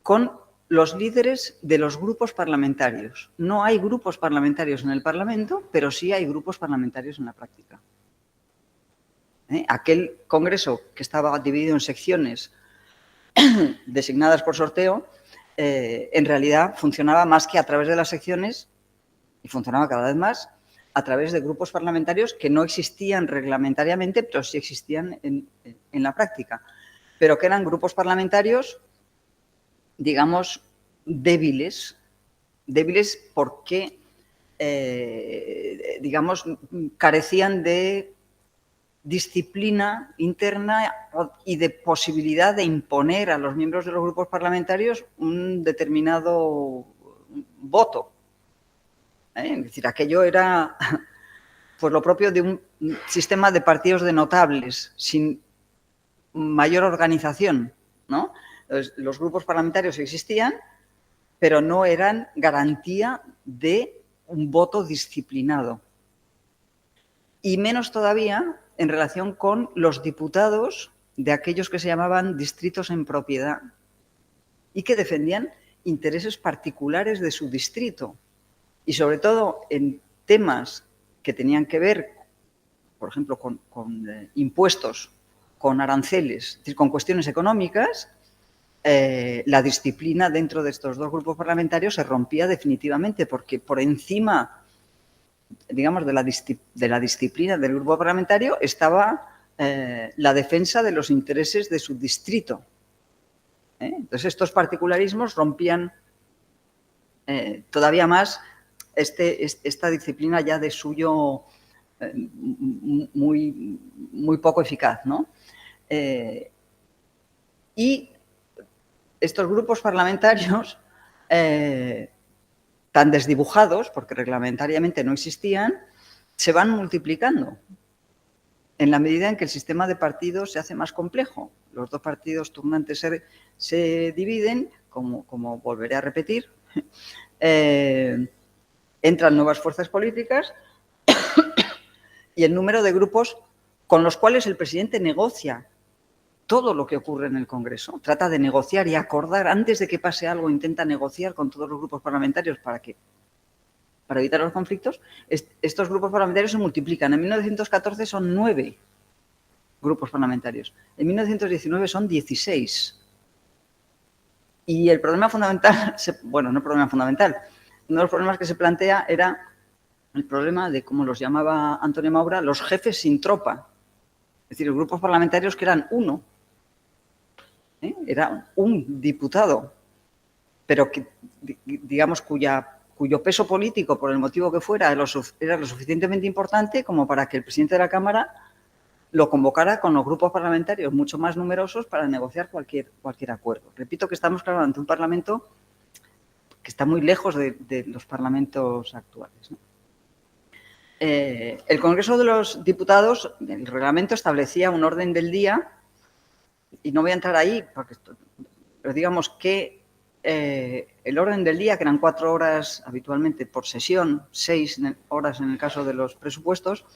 con los líderes de los grupos parlamentarios. No hay grupos parlamentarios en el Parlamento, pero sí hay grupos parlamentarios en la práctica. Aquel Congreso que estaba dividido en secciones designadas por sorteo, en realidad funcionaba más que a través de las secciones, y funcionaba cada vez más, a través de grupos parlamentarios que no existían reglamentariamente, pero sí existían en la práctica, pero que eran grupos parlamentarios, digamos, débiles porque, digamos, carecían de disciplina interna y de posibilidad de imponer a los miembros de los grupos parlamentarios un determinado voto. Es decir, aquello era pues lo propio de un sistema de partidos de notables, sin mayor organización, ¿no? Entonces, los grupos parlamentarios existían, pero no eran garantía de un voto disciplinado. Y menos todavía en relación con los diputados de aquellos que se llamaban distritos en propiedad y que defendían intereses particulares de su distrito. Y sobre todo en temas que tenían que ver, por ejemplo, con impuestos, con aranceles, es decir, con cuestiones económicas, la disciplina dentro de estos dos grupos parlamentarios se rompía definitivamente, porque por encima, digamos, de la disciplina del grupo parlamentario estaba la defensa de los intereses de su distrito. Entonces, estos particularismos rompían todavía más esta disciplina ya de suyo muy poco eficaz, ¿no? Y estos grupos parlamentarios tan desdibujados, porque reglamentariamente no existían, se van multiplicando en la medida en que el sistema de partidos se hace más complejo. Los dos partidos turnantes se dividen, como volveré a repetir, entran nuevas fuerzas políticas y el número de grupos con los cuales el presidente negocia todo lo que ocurre en el Congreso. Trata de negociar y acordar antes de que pase algo, intenta negociar con todos los grupos parlamentarios para evitar los conflictos. Estos grupos parlamentarios se multiplican. En 1914 son 9 grupos parlamentarios. En 1919 son 16. Y el problema fundamental, bueno, no problema fundamental, uno de los problemas que se plantea era el problema de, como los llamaba Antonio Maura, los jefes sin tropa. Es decir, los grupos parlamentarios que eran uno, era un diputado, pero que, digamos, cuyo peso político, por el motivo que fuera, era lo suficientemente importante como para que el presidente de la Cámara lo convocara con los grupos parlamentarios mucho más numerosos para negociar cualquier acuerdo. Repito que estamos, claro, ante un Parlamento que está muy lejos de los parlamentos actuales, ¿no? El Congreso de los Diputados, el reglamento establecía un orden del día, y no voy a entrar ahí, pero digamos que el orden del día, que eran 4 horas habitualmente por sesión, 6 horas en el caso de los presupuestos,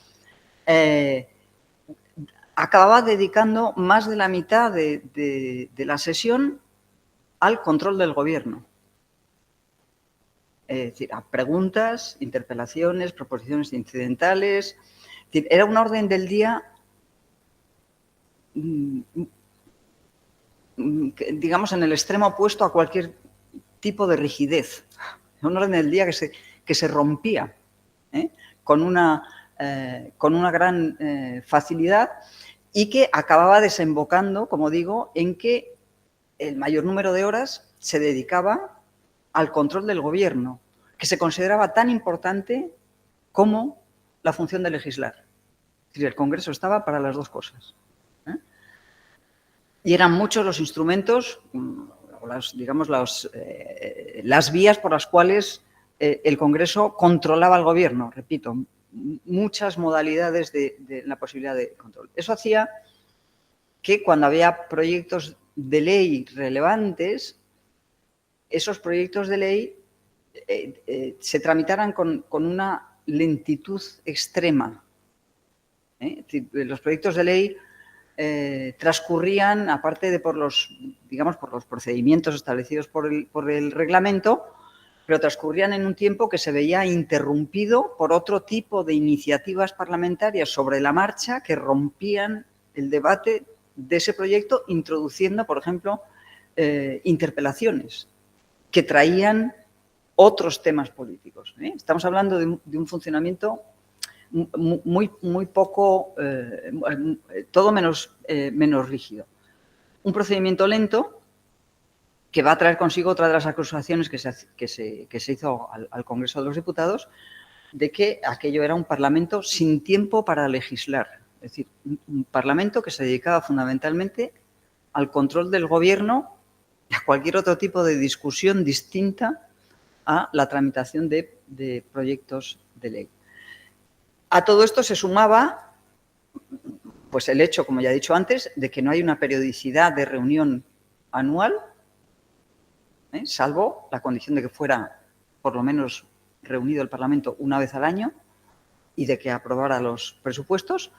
acababa dedicando más de la mitad de la sesión al control del Gobierno. Es decir, a preguntas, interpelaciones, proposiciones incidentales. Es decir, era un orden del día, digamos, en el extremo opuesto a cualquier tipo de rigidez. Un orden del día que se rompía con una gran facilidad y que acababa desembocando, como digo, en que el mayor número de horas se dedicaba al control del Gobierno, que se consideraba tan importante como la función de legislar. Es decir, el Congreso estaba para las dos cosas. Y eran muchos los instrumentos, las vías por las cuales el Congreso controlaba al Gobierno. Repito, muchas modalidades de la posibilidad de control. Eso hacía que cuando había proyectos de ley relevantes, esos proyectos de ley se tramitaran con una lentitud extrema. Es decir, los proyectos de ley transcurrían, aparte de por los procedimientos establecidos por el reglamento, pero transcurrían en un tiempo que se veía interrumpido por otro tipo de iniciativas parlamentarias sobre la marcha que rompían el debate de ese proyecto, introduciendo, por ejemplo, interpelaciones que traían otros temas políticos. Estamos hablando de un funcionamiento muy poco, todo menos rígido. Un procedimiento lento que va a traer consigo otra de las acusaciones que se hizo al Congreso de los Diputados, de que aquello era un Parlamento sin tiempo para legislar. Es decir, un Parlamento que se dedicaba fundamentalmente al control del Gobierno y a cualquier otro tipo de discusión distinta a la tramitación de proyectos de ley. A todo esto se sumaba pues, el hecho, como ya he dicho antes, de que no hay una periodicidad de reunión anual, salvo la condición de que fuera por lo menos reunido el Parlamento una vez al año y de que aprobara los presupuestos.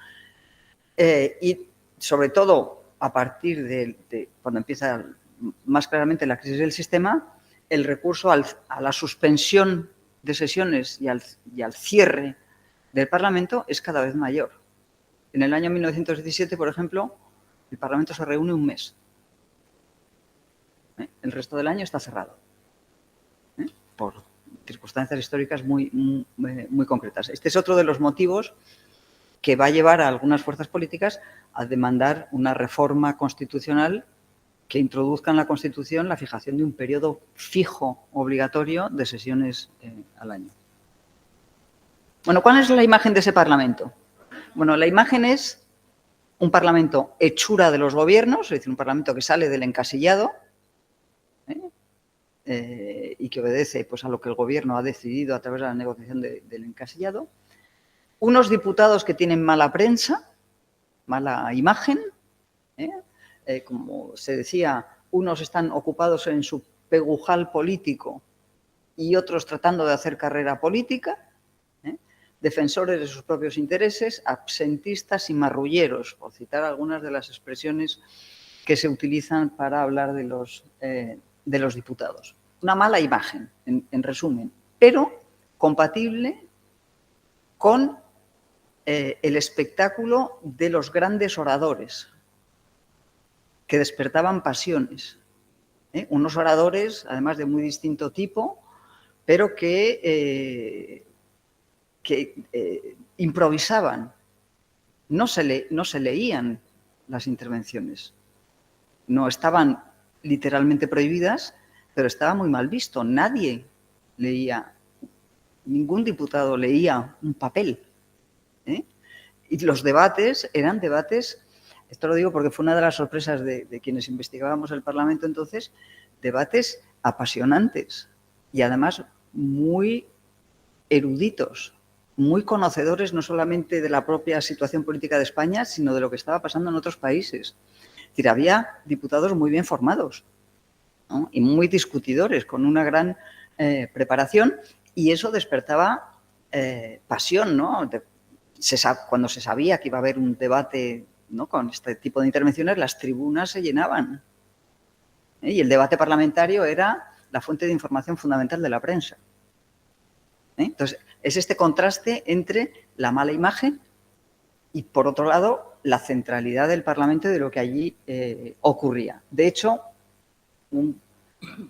Y sobre todo, a partir de cuando empieza más claramente la crisis del sistema, el recurso a la suspensión de sesiones y al cierre del Parlamento es cada vez mayor. En el año 1917, por ejemplo, el Parlamento se reúne un mes. El resto del año está cerrado, por circunstancias históricas muy concretas. Este es otro de los motivos que va a llevar a algunas fuerzas políticas a demandar una reforma constitucional que introduzca en la Constitución la fijación de un periodo fijo obligatorio de sesiones al año. Bueno, ¿cuál es la imagen de ese Parlamento? Bueno, la imagen es un Parlamento hechura de los gobiernos, es decir, un Parlamento que sale del encasillado y que obedece pues, a lo que el Gobierno ha decidido a través de la negociación del encasillado. Unos diputados que tienen mala prensa, mala imagen, como se decía, unos están ocupados en su pegujal político y otros tratando de hacer carrera política, defensores de sus propios intereses, absentistas y marrulleros, por citar algunas de las expresiones que se utilizan para hablar de los diputados. Una mala imagen, en resumen, pero compatible con el espectáculo de los grandes oradores que despertaban pasiones. Unos oradores, además de muy distinto tipo, pero que improvisaban. No se leían las intervenciones. No estaban literalmente prohibidas, pero estaba muy mal visto. Nadie leía, ningún diputado leía un papel. Y los debates eran debates, esto lo digo porque fue una de las sorpresas de quienes investigábamos el Parlamento entonces, debates apasionantes y además muy eruditos, muy conocedores no solamente de la propia situación política de España, sino de lo que estaba pasando en otros países. Es decir, había diputados muy bien formados, ¿no? Y muy discutidores, con una gran preparación, y eso despertaba pasión, ¿no? Cuando se sabía que iba a haber un debate, ¿no?, con este tipo de intervenciones, las tribunas se llenaban. Y el debate parlamentario era la fuente de información fundamental de la prensa. Entonces, es este contraste entre la mala imagen y, por otro lado, la centralidad del Parlamento y de lo que allí ocurría. De hecho, un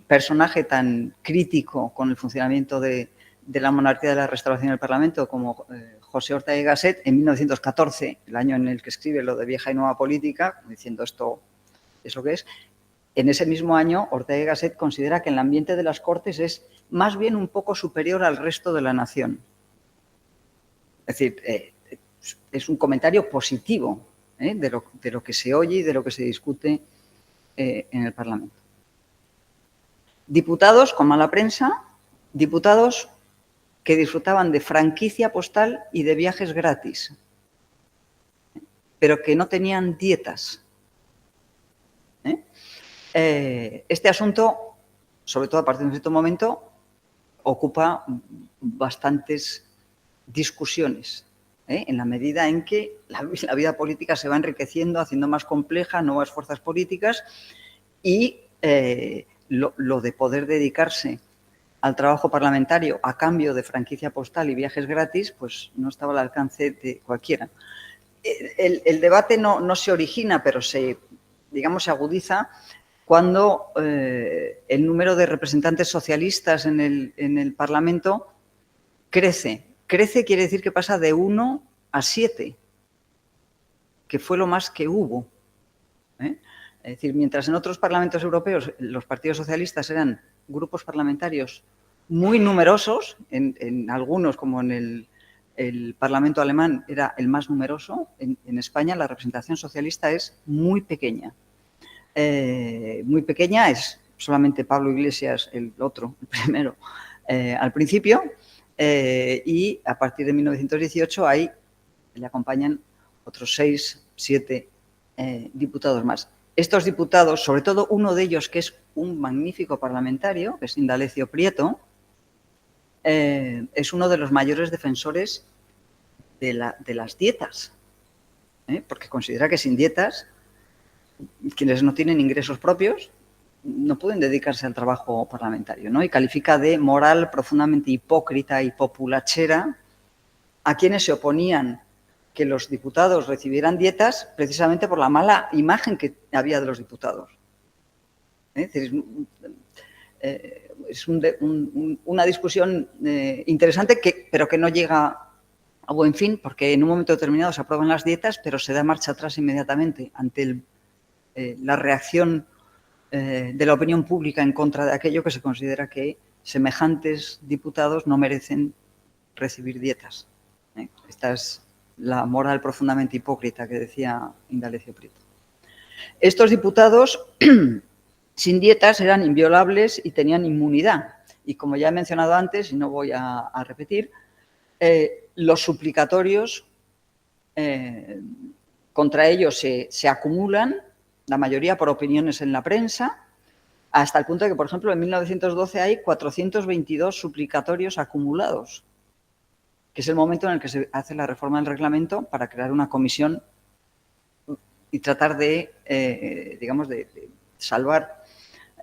personaje tan crítico con el funcionamiento de la monarquía de la Restauración del Parlamento como José Ortega y Gasset, en 1914, el año en el que escribe lo de Vieja y Nueva Política, diciendo esto es lo que es, en ese mismo año Ortega y Gasset considera que el ambiente de las Cortes es más bien un poco superior al resto de la nación. Es decir, es un comentario positivo de lo que se oye y de lo que se discute en el Parlamento. Diputados con mala prensa, diputados que disfrutaban de franquicia postal y de viajes gratis, pero que no tenían dietas. Este asunto, sobre todo a partir de un cierto momento, ocupa bastantes discusiones, en la medida en que la vida política se va enriqueciendo, haciendo más compleja, nuevas fuerzas políticas, y lo de poder dedicarse al trabajo parlamentario a cambio de franquicia postal y viajes gratis, pues no estaba al alcance de cualquiera. El debate no se origina, pero se agudiza cuando el número de representantes socialistas en el Parlamento crece. Crece quiere decir que pasa de 1 a 7, que fue lo más que hubo. Es decir, mientras en otros parlamentos europeos los partidos socialistas eran grupos parlamentarios muy numerosos, en algunos, como en el Parlamento alemán, era el más numeroso, en España la representación socialista es muy pequeña. Muy pequeña, es solamente Pablo Iglesias, el primero, al principio, y a partir de 1918 ahí le acompañan otros 6, 7 diputados más. Estos diputados, sobre todo uno de ellos que es un magnífico parlamentario, que es Indalecio Prieto, es uno de los mayores defensores de las dietas, porque considera que sin dietas quienes no tienen ingresos propios no pueden dedicarse al trabajo parlamentario, ¿no? Y califica de moral profundamente hipócrita y populachera a quienes se oponían que los diputados recibieran dietas precisamente por la mala imagen que había de los diputados. Es decir, es una discusión interesante, pero que no llega a buen fin, porque en un momento determinado se aprueban las dietas, pero se da marcha atrás inmediatamente ante la reacción de la opinión pública en contra de aquello, que se considera que semejantes diputados no merecen recibir dietas. Esta es la moral profundamente hipócrita que decía Indalecio Prieto. Estos diputados sin dietas eran inviolables y tenían inmunidad. Y como ya he mencionado antes, y no voy a repetir, los suplicatorios contra ellos se acumulan, la mayoría por opiniones en la prensa, hasta el punto de que, por ejemplo, en 1912 hay 422 suplicatorios acumulados, que es el momento en el que se hace la reforma del reglamento para crear una comisión y tratar de, digamos, de salvar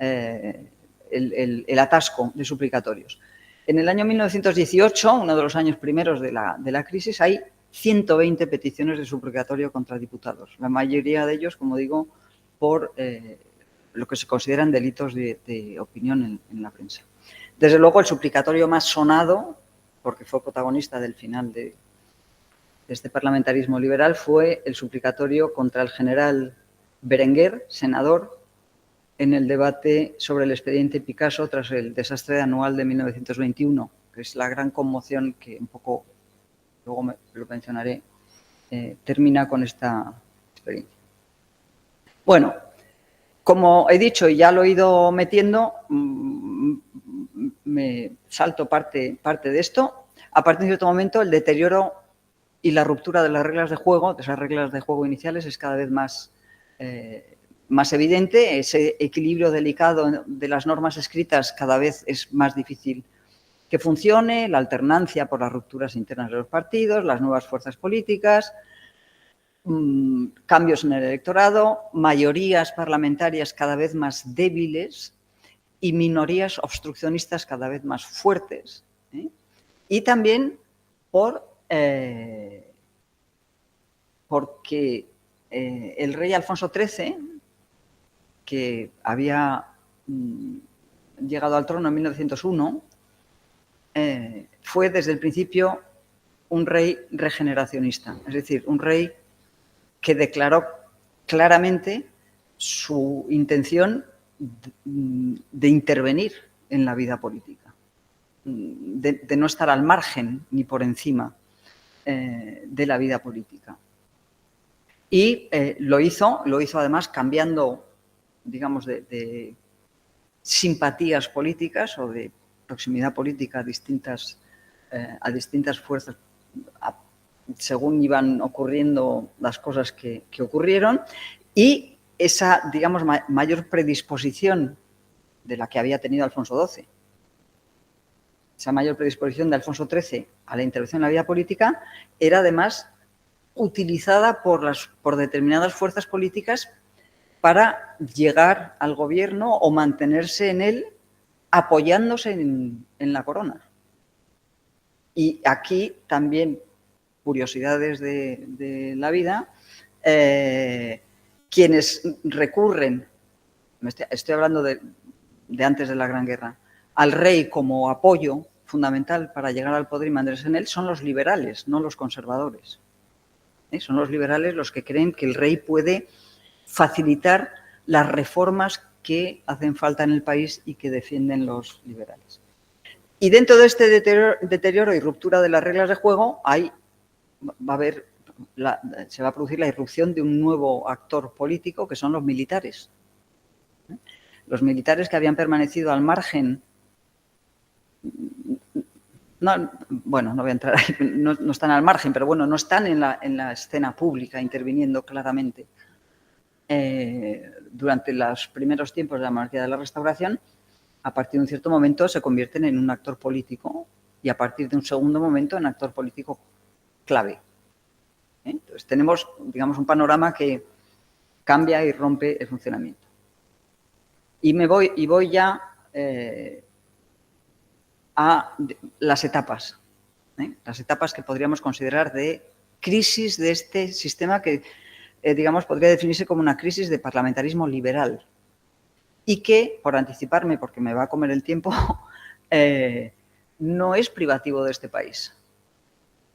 el atasco de suplicatorios. En el año 1918, uno de los años primeros de la crisis, hay 120 peticiones de suplicatorio contra diputados, la mayoría de ellos, como digo, por lo que se consideran delitos de opinión en la prensa. Desde luego, el suplicatorio más sonado, porque fue protagonista del final de este parlamentarismo liberal, fue el suplicatorio contra el general Berenguer, senador, en el debate sobre el expediente Picasso tras el desastre anual de 1921, que es la gran conmoción que un poco, luego lo mencionaré, termina con esta experiencia. Bueno, como he dicho y ya lo he ido metiendo, me salto parte de esto. A partir de cierto momento, el deterioro y la ruptura de las reglas de juego, de esas reglas de juego iniciales, es cada vez más evidente. Ese equilibrio delicado de las normas escritas cada vez es más difícil que funcione, la alternancia por las rupturas internas de los partidos, las nuevas fuerzas políticas, cambios en el electorado, mayorías parlamentarias cada vez más débiles y minorías obstruccionistas cada vez más fuertes. Y también porque el rey Alfonso XIII, que había llegado al trono en 1901, fue desde el principio un rey regeneracionista, es decir, un rey que declaró claramente su intención de intervenir en la vida política, de no estar al margen ni por encima de la vida política. Y lo hizo además cambiando, digamos, de simpatías políticas o de proximidad política a distintas fuerzas, según iban ocurriendo las cosas que ocurrieron, y esa, digamos, mayor predisposición de la que había tenido Alfonso XII, esa mayor predisposición de Alfonso XIII a la intervención en la vida política, era además utilizada por determinadas fuerzas políticas para llegar al gobierno o mantenerse en él apoyándose en la corona. Y aquí también, curiosidades de la vida, quienes recurren, estoy hablando de antes de la Gran Guerra, al rey como apoyo fundamental para llegar al poder y mantenerse en él, son los liberales, no los conservadores. Son los liberales los que creen que el rey puede facilitar las reformas que hacen falta en el país y que defienden los liberales. Y dentro de este deterioro y ruptura de las reglas de juego, se va a producir la irrupción de un nuevo actor político, que son los militares. Los militares que habían permanecido al margen. No voy a entrar ahí, no están al margen, pero bueno, no están en la escena pública interviniendo claramente durante los primeros tiempos de la monarquía de la Restauración. A partir de un cierto momento se convierten en un actor político y a partir de un segundo momento en actor político clave. Entonces tenemos, digamos, un panorama que cambia y rompe el funcionamiento. Y voy ya a las etapas que podríamos considerar de crisis de este sistema que, digamos, podría definirse como una crisis de parlamentarismo liberal y que, por anticiparme, porque me va a comer el tiempo, no es privativo de este país.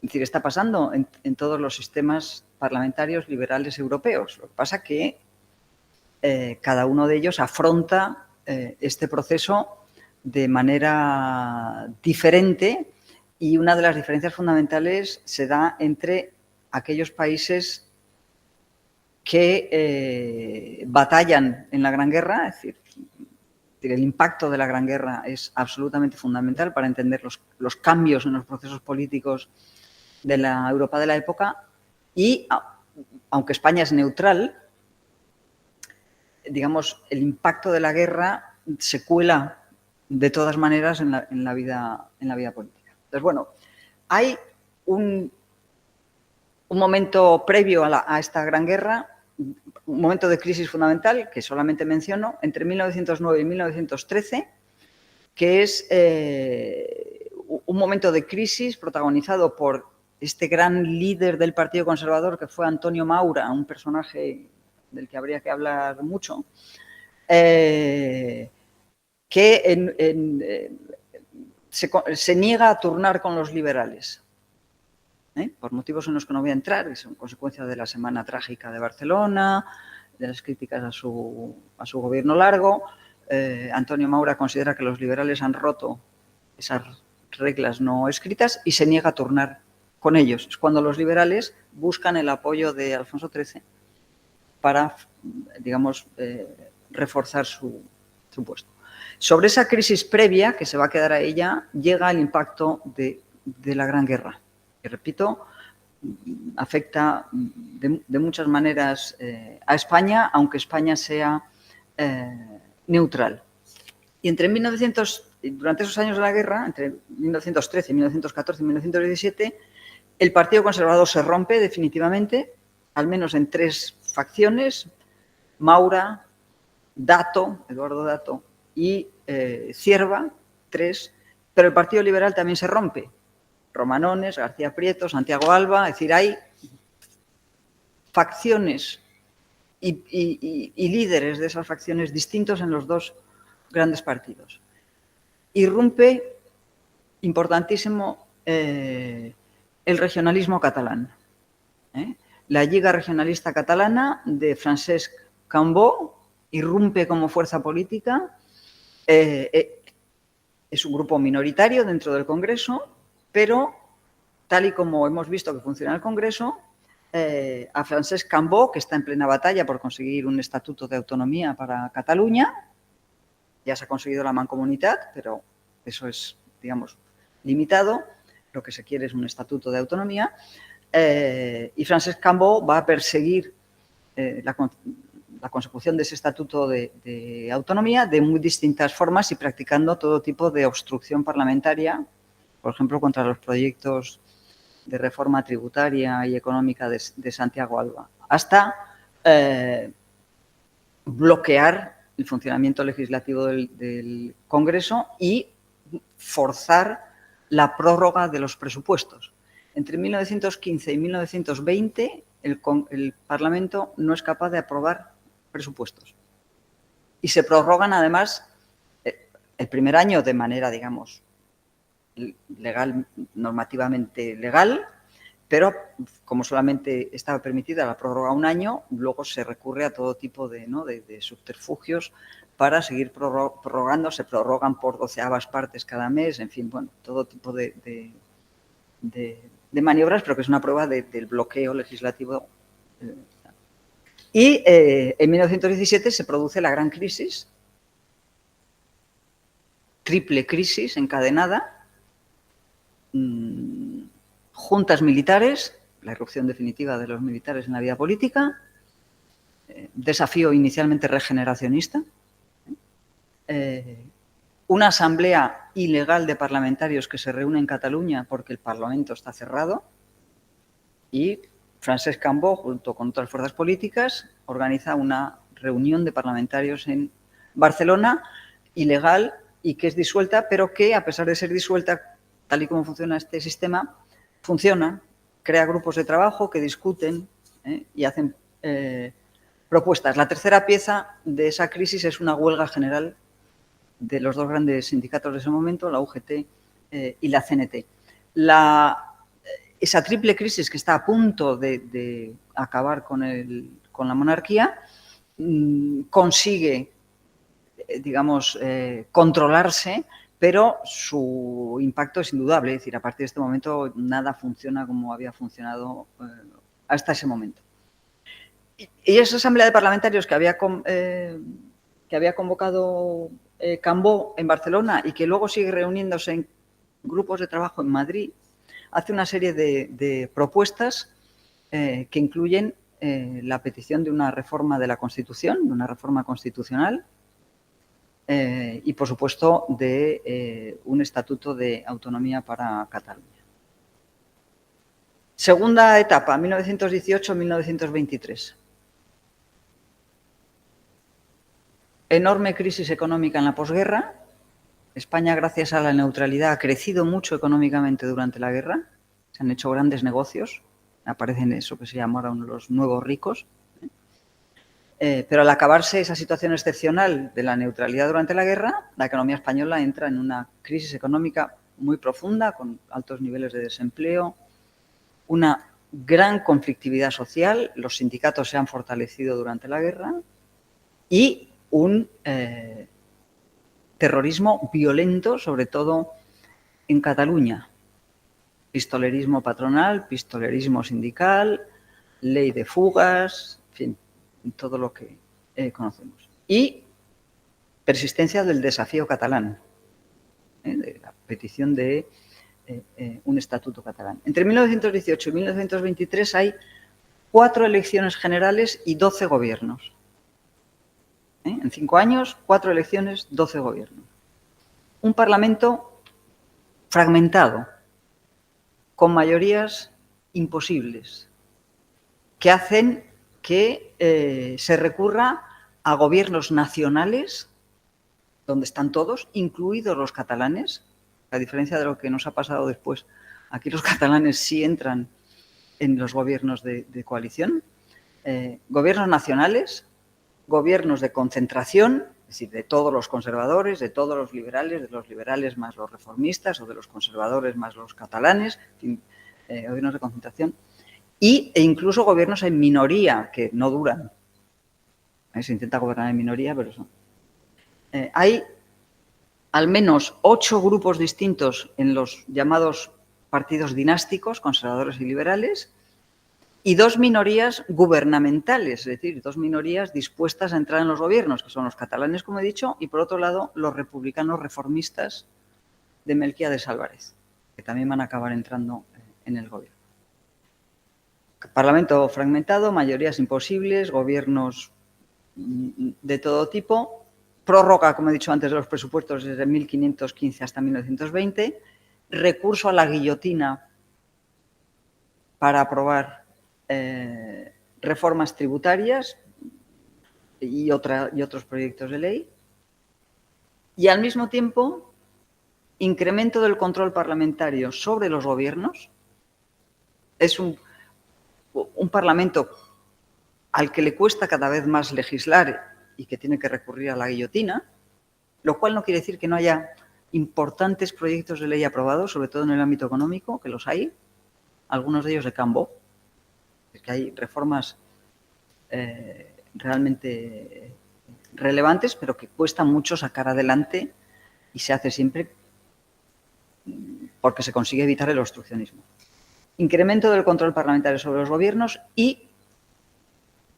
Es decir, está pasando en todos los sistemas parlamentarios liberales europeos. Lo que pasa es que cada uno de ellos afronta este proceso de manera diferente y una de las diferencias fundamentales se da entre aquellos países que batallan en la Gran Guerra, es decir, el impacto de la Gran Guerra es absolutamente fundamental para entender los cambios en los procesos políticos de la Europa de la época y, aunque España es neutral, digamos, el impacto de la guerra se cuela de todas maneras en la vida política. Entonces, bueno, hay un momento previo a esta gran guerra, un momento de crisis fundamental que solamente menciono, entre 1909 y 1913, que es un momento de crisis protagonizado por este gran líder del Partido Conservador que fue Antonio Maura, un personaje del que habría que hablar mucho, que se niega a turnar con los liberales, por motivos en los que no voy a entrar, que son consecuencia de la Semana Trágica de Barcelona, de las críticas a su gobierno largo. Antonio Maura considera que los liberales han roto esas reglas no escritas y se niega a turnar con ellos. Es cuando los liberales buscan el apoyo de Alfonso XIII para, digamos, reforzar su puesto. Sobre esa crisis previa, que se va a quedar a ella, llega el impacto de la Gran Guerra. Y repito, afecta de muchas maneras a España, aunque España sea neutral. Y durante esos años de la guerra, entre 1913, 1914 y 1917, el Partido Conservador se rompe definitivamente, al menos en 3 facciones: Maura, Dato, Eduardo Dato y Cierva, 3, pero el Partido Liberal también se rompe. Romanones, García Prieto, Santiago Alba, es decir, hay facciones y líderes de esas facciones distintos en los 2 grandes partidos. Irrumpe, importantísimo, el regionalismo catalán. La Lliga Regionalista Catalana de Francesc Cambó irrumpe como fuerza política. Es un grupo minoritario dentro del Congreso, pero tal y como hemos visto que funciona el Congreso, a Francesc Cambó, que está en plena batalla por conseguir un estatuto de autonomía para Cataluña, ya se ha conseguido la mancomunitat, pero eso es, digamos, limitado. Lo que se quiere es un estatuto de autonomía. Y Francesc Cambó va a perseguir la consecución de ese estatuto de autonomía de muy distintas formas y practicando todo tipo de obstrucción parlamentaria, por ejemplo, contra los proyectos de reforma tributaria y económica de Santiago Alba, hasta bloquear el funcionamiento legislativo del Congreso y forzar la prórroga de los presupuestos. Entre 1915 y 1920, el Parlamento no es capaz de aprobar presupuestos. Y se prorrogan, además, el primer año de manera, digamos, legal, normativamente legal, pero como solamente estaba permitida la prórroga 1 año, luego se recurre a todo tipo de subterfugios para seguir prorrogando. Se prorrogan por 12avas partes cada mes, en fin, bueno, todo tipo de maniobras, pero que es una prueba del bloqueo legislativo. Y en 1917 se produce la gran crisis, triple crisis encadenada, juntas militares, la irrupción definitiva de los militares en la vida política, desafío inicialmente regeneracionista, una asamblea ilegal de parlamentarios que se reúne en Cataluña porque el Parlamento está cerrado, y Francesc Cambó, junto con otras fuerzas políticas, organiza una reunión de parlamentarios en Barcelona, ilegal, y que es disuelta, pero que, a pesar de ser disuelta, tal y como funciona este sistema, funciona, crea grupos de trabajo que discuten y hacen propuestas. La tercera pieza de esa crisis es una huelga general de los 2 grandes sindicatos de ese momento, la UGT y la CNT. Esa triple crisis que está a punto de acabar con la monarquía consigue, digamos, controlarse, pero su impacto es indudable. Es decir, a partir de este momento nada funciona como había funcionado hasta ese momento. Y esa asamblea de parlamentarios que había convocado Cambó en Barcelona y que luego sigue reuniéndose en grupos de trabajo en Madrid, hace una serie de propuestas que incluyen la petición de una reforma de la Constitución, de una reforma constitucional, y, por supuesto, de un estatuto de autonomía para Cataluña. Segunda etapa, 1918-1923. Enorme crisis económica en la posguerra. España, gracias a la neutralidad, ha crecido mucho económicamente durante la guerra. Se han hecho grandes negocios. Aparecen eso que se llamaron los nuevos ricos. Pero al acabarse esa situación excepcional de la neutralidad durante la guerra, la economía española entra en una crisis económica muy profunda, con altos niveles de desempleo, una gran conflictividad social, los sindicatos se han fortalecido durante la guerra y un terrorismo violento, sobre todo en Cataluña. Pistolerismo patronal, pistolerismo sindical, ley de fugas, en fin, todo lo que conocemos. Y persistencia del desafío catalán, de la petición de un estatuto catalán. Entre 1918 y 1923 hay 4 elecciones generales y 12 gobiernos. En 5 años, 4 elecciones, 12 gobiernos. Un parlamento fragmentado, con mayorías imposibles, que hacen que se recurra a gobiernos nacionales, donde están todos, incluidos los catalanes. A diferencia de lo que nos ha pasado después, aquí los catalanes sí entran en los gobiernos de coalición. Gobiernos nacionales, gobiernos de concentración, es decir, de todos los conservadores, de todos los liberales más los reformistas, o de los conservadores más los catalanes, en fin, gobiernos de concentración, e incluso gobiernos en minoría, que no duran. Se intenta gobernar en minoría, pero son. Hay al menos 8 grupos distintos en los llamados partidos dinásticos, conservadores y liberales, y 2 minorías gubernamentales, es decir, 2 minorías dispuestas a entrar en los gobiernos, que son los catalanes, como he dicho, y por otro lado los republicanos reformistas de Melquiades Álvarez, que también van a acabar entrando en el gobierno. Parlamento fragmentado, mayorías imposibles, gobiernos de todo tipo, prórroga, como he dicho antes, de los presupuestos desde 1515 hasta 1920, recurso a la guillotina para aprobar reformas tributarias y otros proyectos de ley, y al mismo tiempo incremento del control parlamentario sobre los gobiernos. Es un parlamento al que le cuesta cada vez más legislar y que tiene que recurrir a la guillotina, lo cual no quiere decir que no haya importantes proyectos de ley aprobados, sobre todo en el ámbito económico, que los hay, algunos de ellos de Cambó, que hay reformas realmente relevantes, pero que cuesta mucho sacar adelante y se hace siempre porque se consigue evitar el obstruccionismo. Incremento del control parlamentario sobre los gobiernos y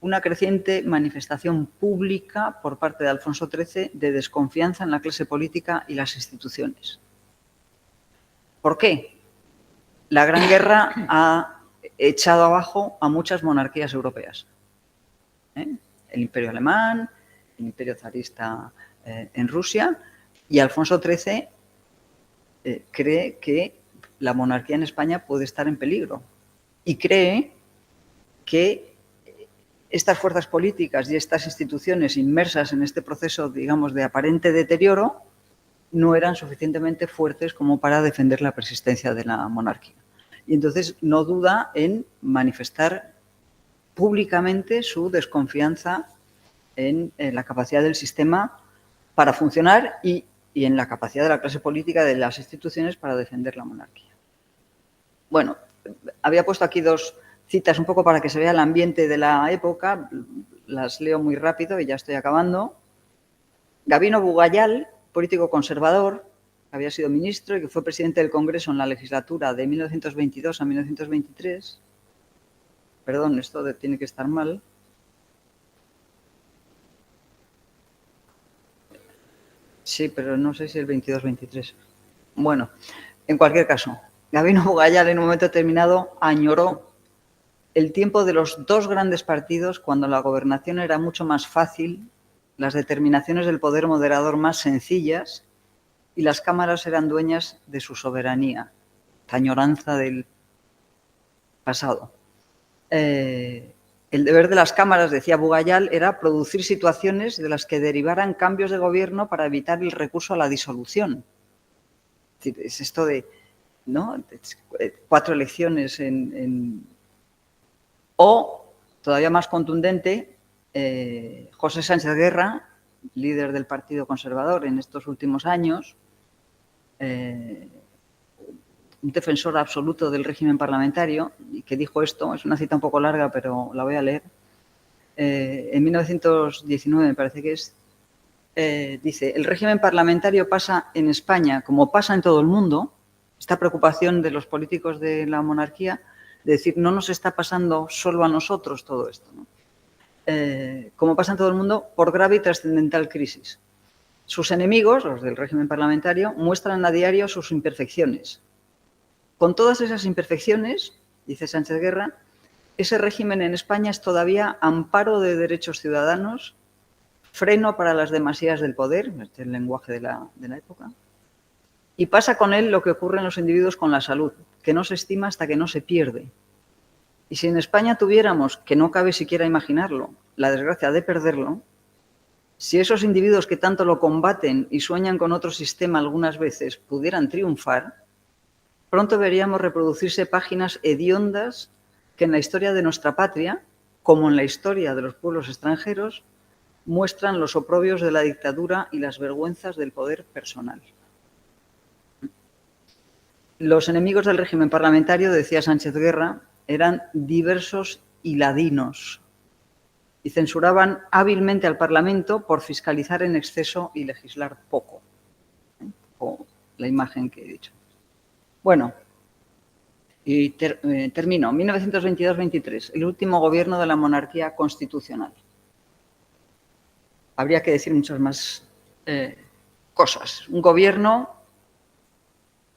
una creciente manifestación pública por parte de Alfonso XIII de desconfianza en la clase política y las instituciones. ¿Por qué? La Gran Guerra ha echado abajo a muchas monarquías europeas. El Imperio Alemán, el Imperio Zarista en Rusia, y Alfonso XIII cree que la monarquía en España puede estar en peligro y cree que estas fuerzas políticas y estas instituciones inmersas en este proceso, digamos, de aparente deterioro, no eran suficientemente fuertes como para defender la persistencia de la monarquía. Y entonces no duda en manifestar públicamente su desconfianza en la capacidad del sistema para funcionar y en la capacidad de la clase política, de las instituciones, para defender la monarquía. Bueno, había puesto aquí 2 citas un poco para que se vea el ambiente de la época, las leo muy rápido y ya estoy acabando. Gabino Bugayal, político conservador, que había sido ministro y que fue presidente del Congreso en la legislatura de 1922 a 1923. Perdón, esto tiene que estar mal. Sí, pero no sé si el 22-23. Bueno, en cualquier caso, Gabino Bugayal en un momento determinado añoró el tiempo de los 2 grandes partidos, cuando la gobernación era mucho más fácil las determinaciones del poder moderador más sencillas y las cámaras eran dueñas de su soberanía, la añoranza del pasado. El deber de las cámaras, decía Bugayal, era producir situaciones de las que derivaran cambios de gobierno para evitar el recurso a la disolución. Es esto de, ¿no?, 4 elecciones o, todavía más contundente, José Sánchez Guerra, líder del Partido Conservador en estos últimos años, un defensor absoluto del régimen parlamentario, y que dijo esto, es una cita un poco larga, pero la voy a leer, en 1919, me parece que es, dice: el régimen parlamentario pasa en España, como pasa en todo el mundo, esta preocupación de los políticos de la monarquía, de decir, no nos está pasando solo a nosotros todo esto, ¿no? Como pasa en todo el mundo, por grave y trascendental crisis. Sus enemigos, los del régimen parlamentario, muestran a diario sus imperfecciones. Con todas esas imperfecciones, dice Sánchez Guerra, ese régimen en España es todavía amparo de derechos ciudadanos, freno para las demasías del poder, este es el lenguaje de la época, y pasa con él lo que ocurre en los individuos con la salud, que no se estima hasta que no se pierde. Y si en España tuviéramos, que no cabe siquiera imaginarlo, la desgracia de perderlo, si esos individuos que tanto lo combaten y sueñan con otro sistema algunas veces pudieran triunfar, pronto veríamos reproducirse páginas hediondas que en la historia de nuestra patria, como en la historia de los pueblos extranjeros, muestran los oprobios de la dictadura y las vergüenzas del poder personal. Los enemigos del régimen parlamentario, decía Sánchez Guerra, eran diversos y ladinos y censuraban hábilmente al Parlamento por fiscalizar en exceso y legislar poco. O la imagen que he dicho. Bueno, y termino. 1922-23, el último gobierno de la monarquía constitucional. Habría que decir muchas más cosas. Un gobierno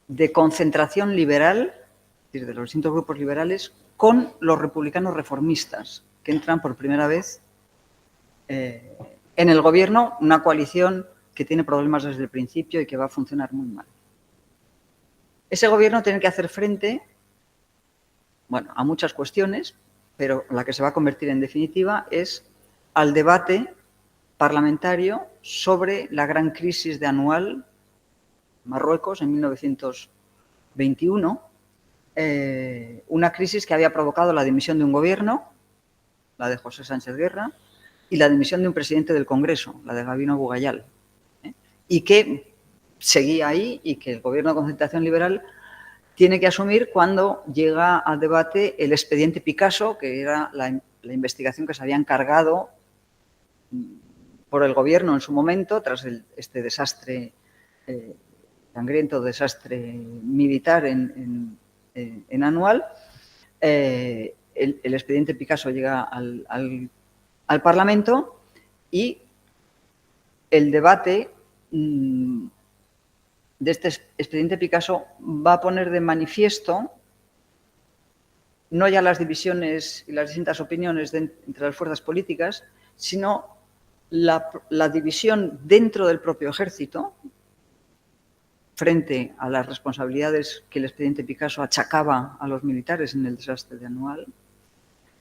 de concentración liberal, es decir, de los distintos grupos liberales, con los republicanos reformistas, que entran por primera vez en el gobierno, una coalición que tiene problemas desde el principio y que va a funcionar muy mal. Ese gobierno tiene que hacer frente, bueno, a muchas cuestiones, pero la que se va a convertir en definitiva es al debate parlamentario sobre la gran crisis de Anual, Marruecos, en 1921, una crisis que había provocado la dimisión de un gobierno, la de José Sánchez Guerra, y la dimisión de un presidente del Congreso, la de Gabino Bugayal, y que seguía ahí y que el gobierno de concentración liberal tiene que asumir cuando llega al debate el expediente Picasso, que era la investigación que se había encargado por el gobierno en su momento, tras este desastre, sangriento desastre militar en Anual. El expediente Picasso llega al Parlamento y el debate de este expediente Picasso va a poner de manifiesto no ya las divisiones y las distintas opiniones entre las fuerzas políticas, sino la división dentro del propio ejército frente a las responsabilidades que el expediente Picasso achacaba a los militares en el desastre de Anual,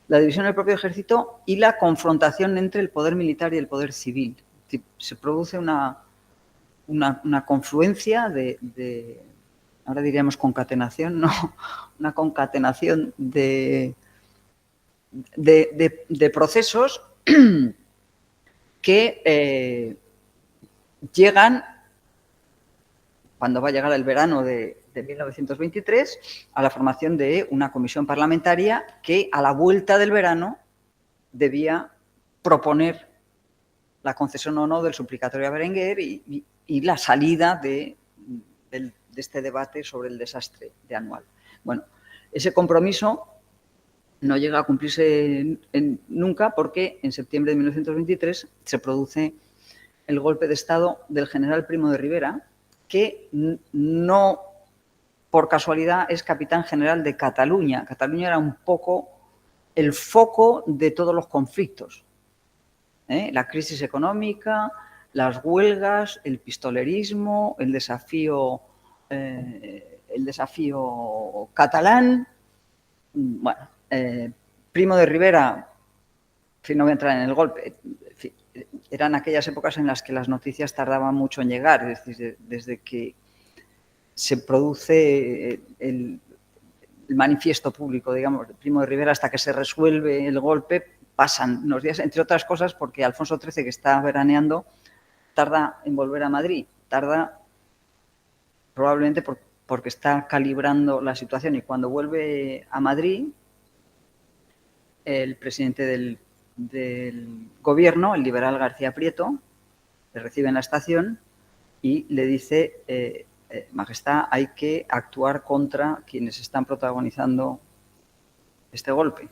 la división del propio ejército y la confrontación entre el poder militar y el poder civil. Se produce una confluencia de, ahora diríamos concatenación, no, una concatenación de procesos que llegan, cuando va a llegar el verano de 1923, a la formación de una comisión parlamentaria que a la vuelta del verano debía proponer la concesión o no del suplicatorio a Berenguer y la salida de este debate sobre el desastre de Anual. Bueno, ese compromiso no llega a cumplirse nunca porque en septiembre de 1923 se produce el golpe de Estado del general Primo de Rivera, que no por casualidad es capitán general de Cataluña. Cataluña era un poco el foco de todos los conflictos. la crisis económica, las huelgas, el pistolerismo, el desafío catalán. Bueno, Primo de Rivera, en fin, no voy a entrar en el golpe, en fin, eran aquellas épocas en las que las noticias tardaban mucho en llegar, es decir, desde que se produce el manifiesto público, digamos, de Primo de Rivera hasta que se resuelve el golpe, pasan unos días, entre otras cosas porque Alfonso XIII, que está veraneando, tarda en volver a Madrid, tarda probablemente porque está calibrando la situación, y cuando vuelve a Madrid, el presidente del gobierno, el liberal García Prieto, le recibe en la estación y le dice, Majestad, hay que actuar contra quienes están protagonizando este golpe.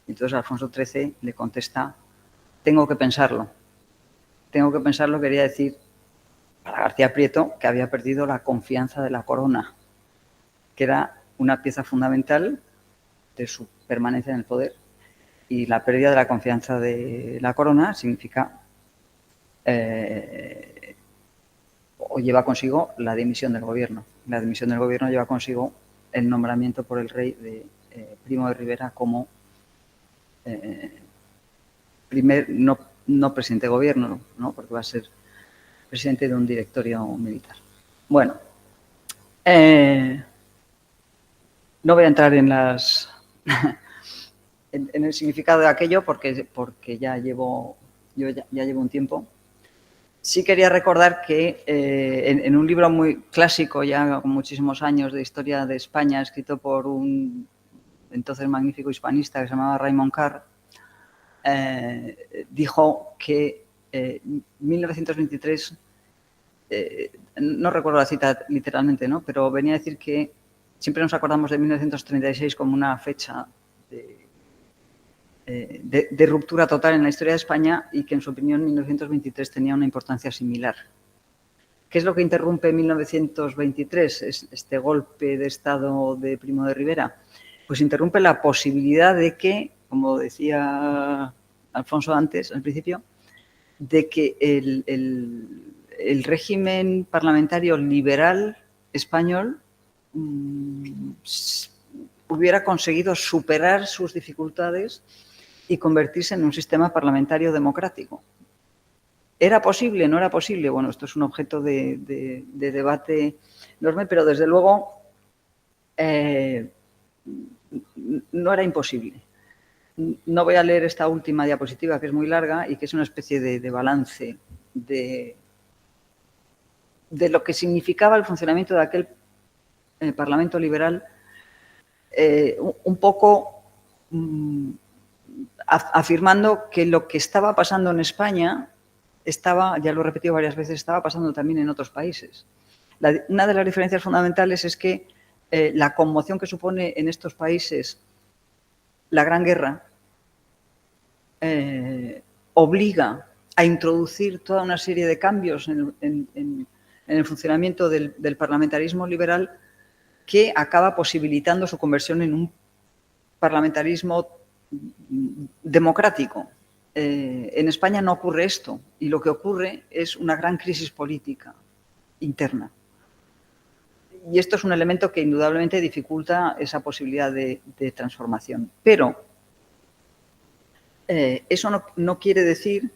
Entonces Alfonso XIII le contesta, tengo que pensarlo. Tengo que pensarlo quería decir para García Prieto que había perdido la confianza de la corona, que era una pieza fundamental de su permanencia en el poder. Y la pérdida de la confianza de la corona significa o lleva consigo la dimisión del gobierno. La dimisión del gobierno lleva consigo el nombramiento por el rey de Primo de Rivera como no presidente de gobierno, ¿no? Porque va a ser presidente de un directorio militar. Bueno, no voy a entrar en las en el significado de aquello porque ya llevo un tiempo. Sí quería recordar que en un libro muy clásico, ya con muchísimos años, de historia de España, escrito por un entonces magnífico hispanista que se llamaba Raymond Carr, dijo que 1923, no recuerdo la cita literalmente, ¿no? Pero venía a decir que siempre nos acordamos de 1936 como una fecha de ruptura total en la historia de España, y que en su opinión 1923 tenía una importancia similar. ¿Qué es lo que interrumpe 1923, este golpe de Estado de Primo de Rivera? Pues interrumpe la posibilidad de que, como decía Alfonso antes, al principio, de que el régimen parlamentario liberal español hubiera conseguido superar sus dificultades y convertirse en un sistema parlamentario democrático. ¿Era posible? ¿No era posible? Bueno, esto es un objeto de debate enorme, pero desde luego no era imposible. No voy a leer esta última diapositiva, que es muy larga y que es una especie de balance de lo que significaba el funcionamiento de aquel Parlamento liberal, un poco afirmando que lo que estaba pasando en España estaba, ya lo he repetido varias veces, estaba pasando también en otros países. Una de las diferencias fundamentales es que la conmoción que supone en estos países la Gran Guerra obliga a introducir toda una serie de cambios en el funcionamiento del parlamentarismo liberal, que acaba posibilitando su conversión en un parlamentarismo democrático. En España no ocurre esto, y lo que ocurre es una gran crisis política interna. Y esto es un elemento que indudablemente dificulta esa posibilidad de transformación. Pero eso no quiere decir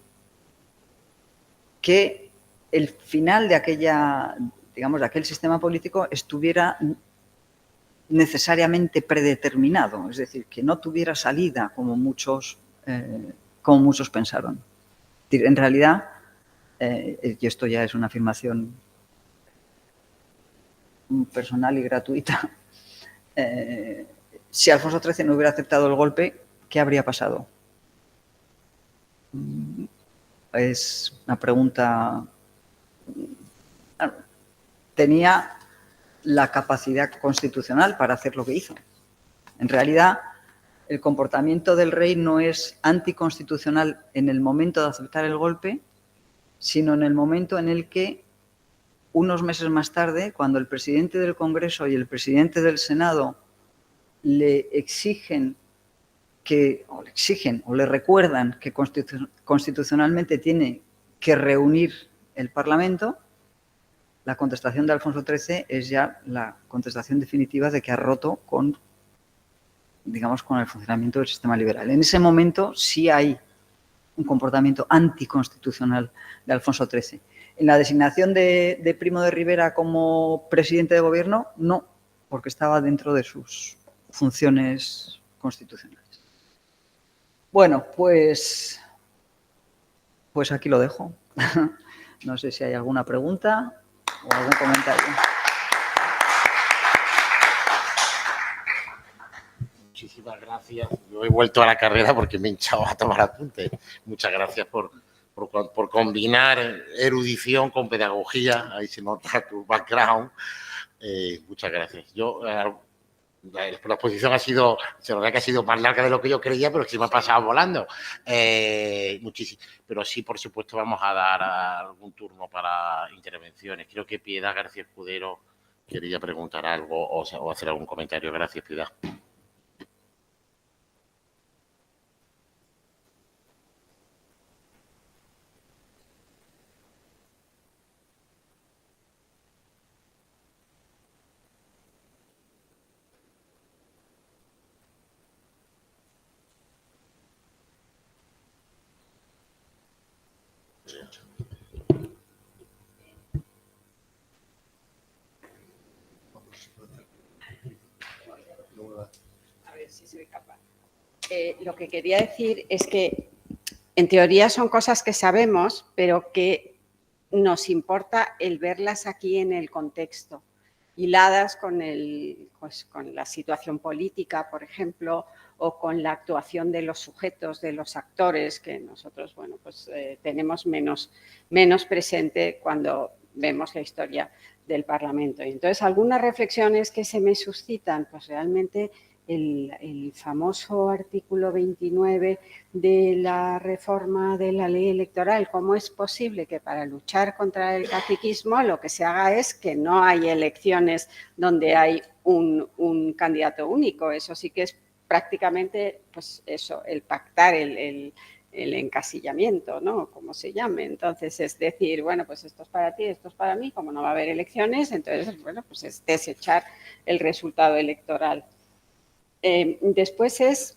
que el final de aquel sistema político estuviera necesariamente predeterminado, es decir, que no tuviera salida como muchos pensaron. En realidad, y esto ya es una afirmación personal y gratuita, si Alfonso XIII no hubiera aceptado el golpe, ¿qué habría pasado? Es una pregunta. Tenía la capacidad constitucional para hacer lo que hizo. En realidad, el comportamiento del rey no es anticonstitucional en el momento de aceptar el golpe, sino en el momento en el que, unos meses más tarde, cuando el presidente del Congreso y el presidente del Senado le exigen que o le exigen o le recuerdan que constitucionalmente tiene que reunir el Parlamento, la contestación de Alfonso XIII es ya la contestación definitiva de que ha roto con, digamos, con el funcionamiento del sistema liberal. En ese momento sí hay un comportamiento anticonstitucional de Alfonso XIII. En la designación de Primo de Rivera como presidente de gobierno, no, porque estaba dentro de sus funciones constitucionales. Bueno, pues aquí lo dejo. No sé si hay alguna pregunta o algún comentario. Muchísimas gracias. Yo he vuelto a la carrera porque me he hinchado a tomar apuntes. Muchas gracias por combinar erudición con pedagogía. Ahí se nota tu background. Muchas gracias. La exposición ha sido, la verdad que ha sido más larga de lo que yo creía, pero sí me ha pasado volando. Muchísimo. Pero sí, por supuesto, vamos a dar algún turno para intervenciones. Creo que Piedad García Escudero quería preguntar algo o hacer algún comentario. Gracias, Piedad. A ver si soy capaz. Lo que quería decir es que, en teoría, son cosas que sabemos, pero que nos importa el verlas aquí en el contexto, hiladas con la situación política, por ejemplo, o con la actuación de los sujetos, de los actores, que nosotros, bueno, pues tenemos menos presente cuando vemos la historia del Parlamento. Y entonces, algunas reflexiones que se me suscitan, pues realmente el famoso artículo 29 de la reforma de la ley electoral. ¿Cómo es posible que para luchar contra el caciquismo lo que se haga es que no hay elecciones donde hay un candidato único? Eso sí que es prácticamente, pues eso, el pactar el encasillamiento, ¿no? Como se llame. Entonces, es decir, bueno, pues esto es para ti, esto es para mí, como no va a haber elecciones, entonces, bueno, pues es desechar el resultado electoral. Después es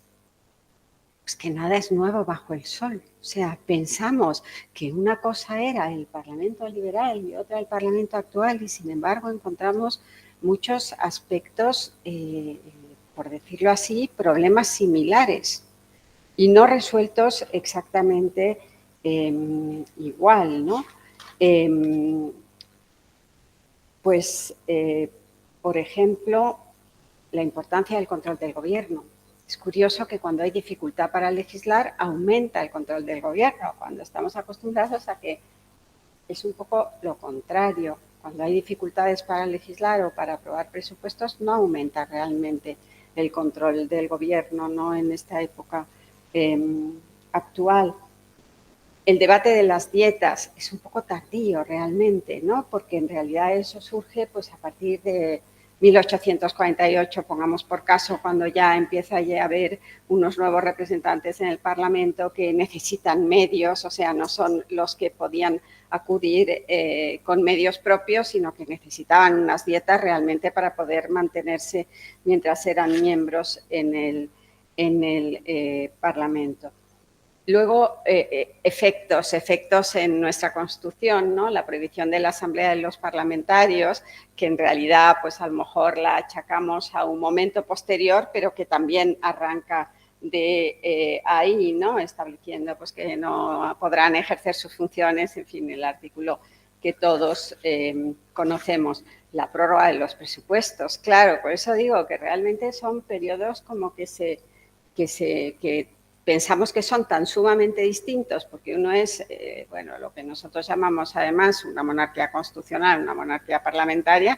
pues que nada es nuevo bajo el sol. O sea, pensamos que una cosa era el Parlamento liberal y otra el Parlamento actual y, sin embargo, encontramos muchos aspectos, por decirlo así, problemas similares y no resueltos exactamente igual, ¿no? Por ejemplo, la importancia del control del gobierno. Es curioso que cuando hay dificultad para legislar, aumenta el control del gobierno, cuando estamos acostumbrados a que es un poco lo contrario. Cuando hay dificultades para legislar o para aprobar presupuestos, no aumenta realmente el control del gobierno, no en esta época actual. El debate de las dietas es un poco tardío realmente, ¿no? Porque en realidad eso surge pues a partir de 1848, pongamos por caso, cuando ya empieza a haber unos nuevos representantes en el Parlamento que necesitan medios, o sea, no son los que podían acudir con medios propios, sino que necesitaban unas dietas realmente para poder mantenerse mientras eran miembros en el Parlamento. Luego, efectos en nuestra Constitución, ¿no? La prohibición de la Asamblea de los Parlamentarios, que en realidad, pues a lo mejor la achacamos a un momento posterior, pero que también arranca de ahí, ¿no? Estableciendo pues, que no podrán ejercer sus funciones, en fin, el artículo que todos conocemos. La prórroga de los presupuestos, claro, por eso digo que realmente son periodos como que pensamos que son tan sumamente distintos, porque uno es, bueno, lo que nosotros llamamos además una monarquía constitucional, una monarquía parlamentaria,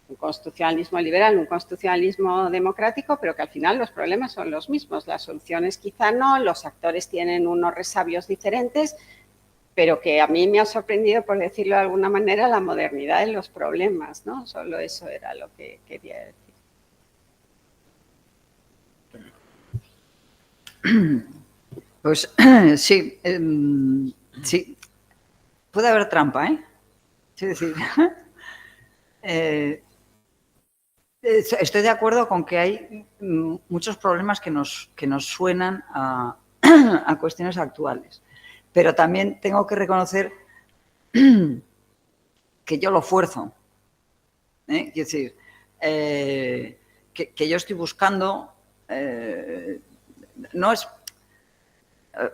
un constitucionalismo liberal, un constitucionalismo democrático, pero que al final los problemas son los mismos, las soluciones quizá no, los actores tienen unos resabios diferentes, pero que a mí me ha sorprendido, por decirlo de alguna manera, la modernidad de los problemas, ¿no? Solo eso era lo que quería decir. Pues sí, sí. Puede haber trampa, ¿eh? Es decir, estoy de acuerdo con que hay muchos problemas que nos suenan a cuestiones actuales, pero también tengo que reconocer que yo lo fuerzo. Es decir, que yo estoy buscando, no es,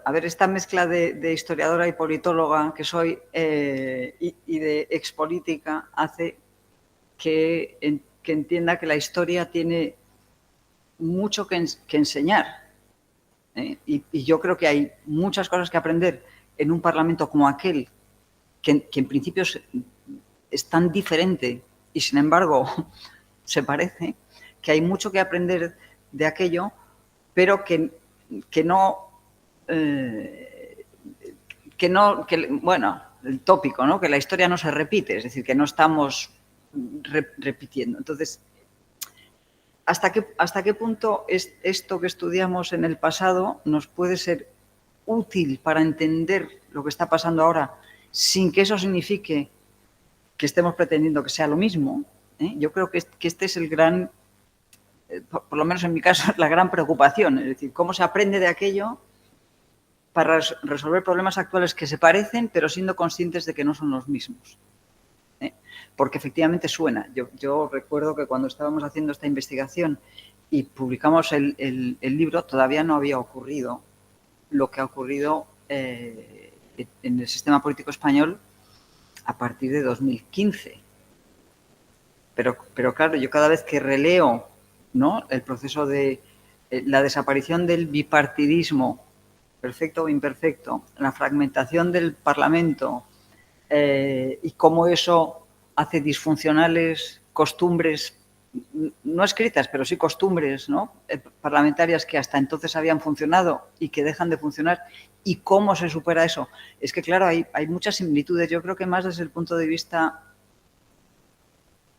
a ver, esta mezcla de historiadora y politóloga que soy y de expolítica hace que entienda que la historia tiene mucho que enseñar. Y yo creo que hay muchas cosas que aprender en un parlamento como aquel, que en principio es tan diferente y sin embargo se parece, que hay mucho que aprender de aquello, pero que bueno, el tópico, ¿no? Que la historia no se repite, es decir, que no estamos repitiendo. Entonces, ¿hasta qué punto esto que estudiamos en el pasado nos puede ser útil para entender lo que está pasando ahora, sin que eso signifique que estemos pretendiendo que sea lo mismo? Yo creo que este es el gran, por lo menos en mi caso, es la gran preocupación, es decir, cómo se aprende de aquello para resolver problemas actuales que se parecen, pero siendo conscientes de que no son los mismos. Porque efectivamente suena. Yo recuerdo que cuando estábamos haciendo esta investigación y publicamos el libro, todavía no había ocurrido lo que ha ocurrido en el sistema político español a partir de 2015. Pero claro, yo cada vez que releo, ¿no?, el proceso de la desaparición del bipartidismo, perfecto o imperfecto, la fragmentación del Parlamento y cómo eso hace disfuncionales costumbres, no escritas, pero sí costumbres, ¿no?, parlamentarias que hasta entonces habían funcionado y que dejan de funcionar, y cómo se supera eso. Es que, claro, hay muchas similitudes. Yo creo que más desde el punto de vista,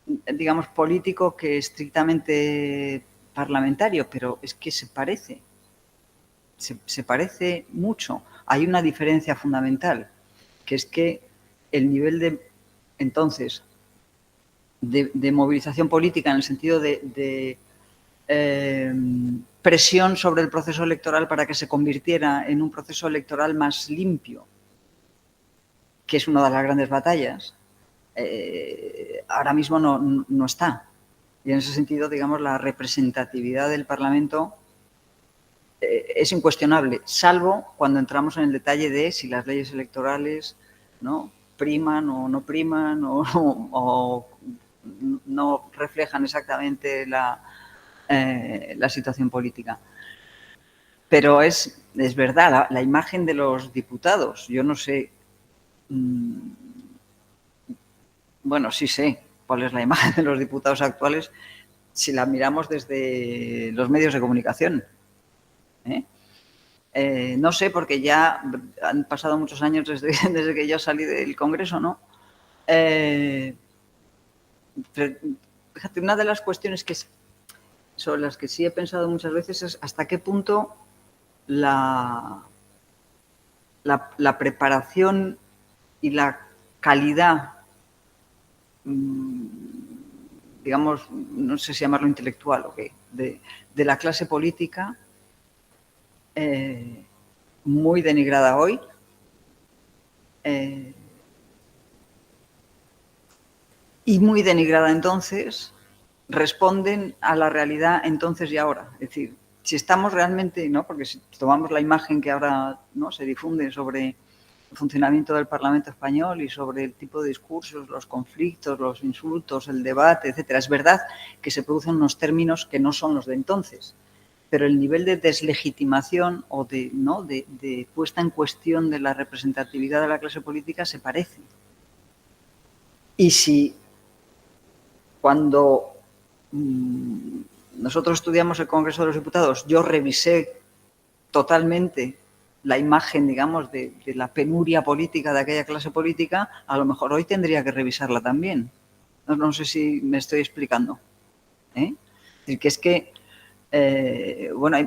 digamos, político que estrictamente parlamentario, pero es que se parece. Se parece mucho. Hay una diferencia fundamental, que es que el nivel de, entonces, de movilización política en el sentido de presión sobre el proceso electoral para que se convirtiera en un proceso electoral más limpio, que es una de las grandes batallas, ahora mismo no está. Y en ese sentido, digamos, la representatividad del Parlamento es incuestionable, salvo cuando entramos en el detalle de si las leyes electorales, ¿no?, priman o no priman o no reflejan exactamente la situación política. Pero es verdad, la imagen de los diputados, yo no sé, bueno, sí sé cuál es la imagen de los diputados actuales si la miramos desde los medios de comunicación. No sé, porque ya han pasado muchos años desde que yo salí del Congreso, ¿no? Fíjate, una de las cuestiones sobre las que sí he pensado muchas veces es hasta qué punto la preparación y la calidad, digamos, no sé si llamarlo intelectual o qué, de la clase política, muy denigrada hoy, y muy denigrada entonces, responden a la realidad entonces y ahora. Es decir, si estamos realmente, ¿no?, porque si tomamos la imagen que ahora, ¿no?, se difunde sobre el funcionamiento del Parlamento español y sobre el tipo de discursos, los conflictos, los insultos, el debate, etcétera, es verdad que se producen unos términos que no son los de entonces, pero el nivel de deslegitimación o de puesta en cuestión de la representatividad de la clase política se parece. Y si cuando nosotros estudiamos el Congreso de los Diputados, yo revisé totalmente la imagen, digamos, de la penuria política de aquella clase política, a lo mejor hoy tendría que revisarla también. No sé si me estoy explicando. Es decir, que es que, bueno,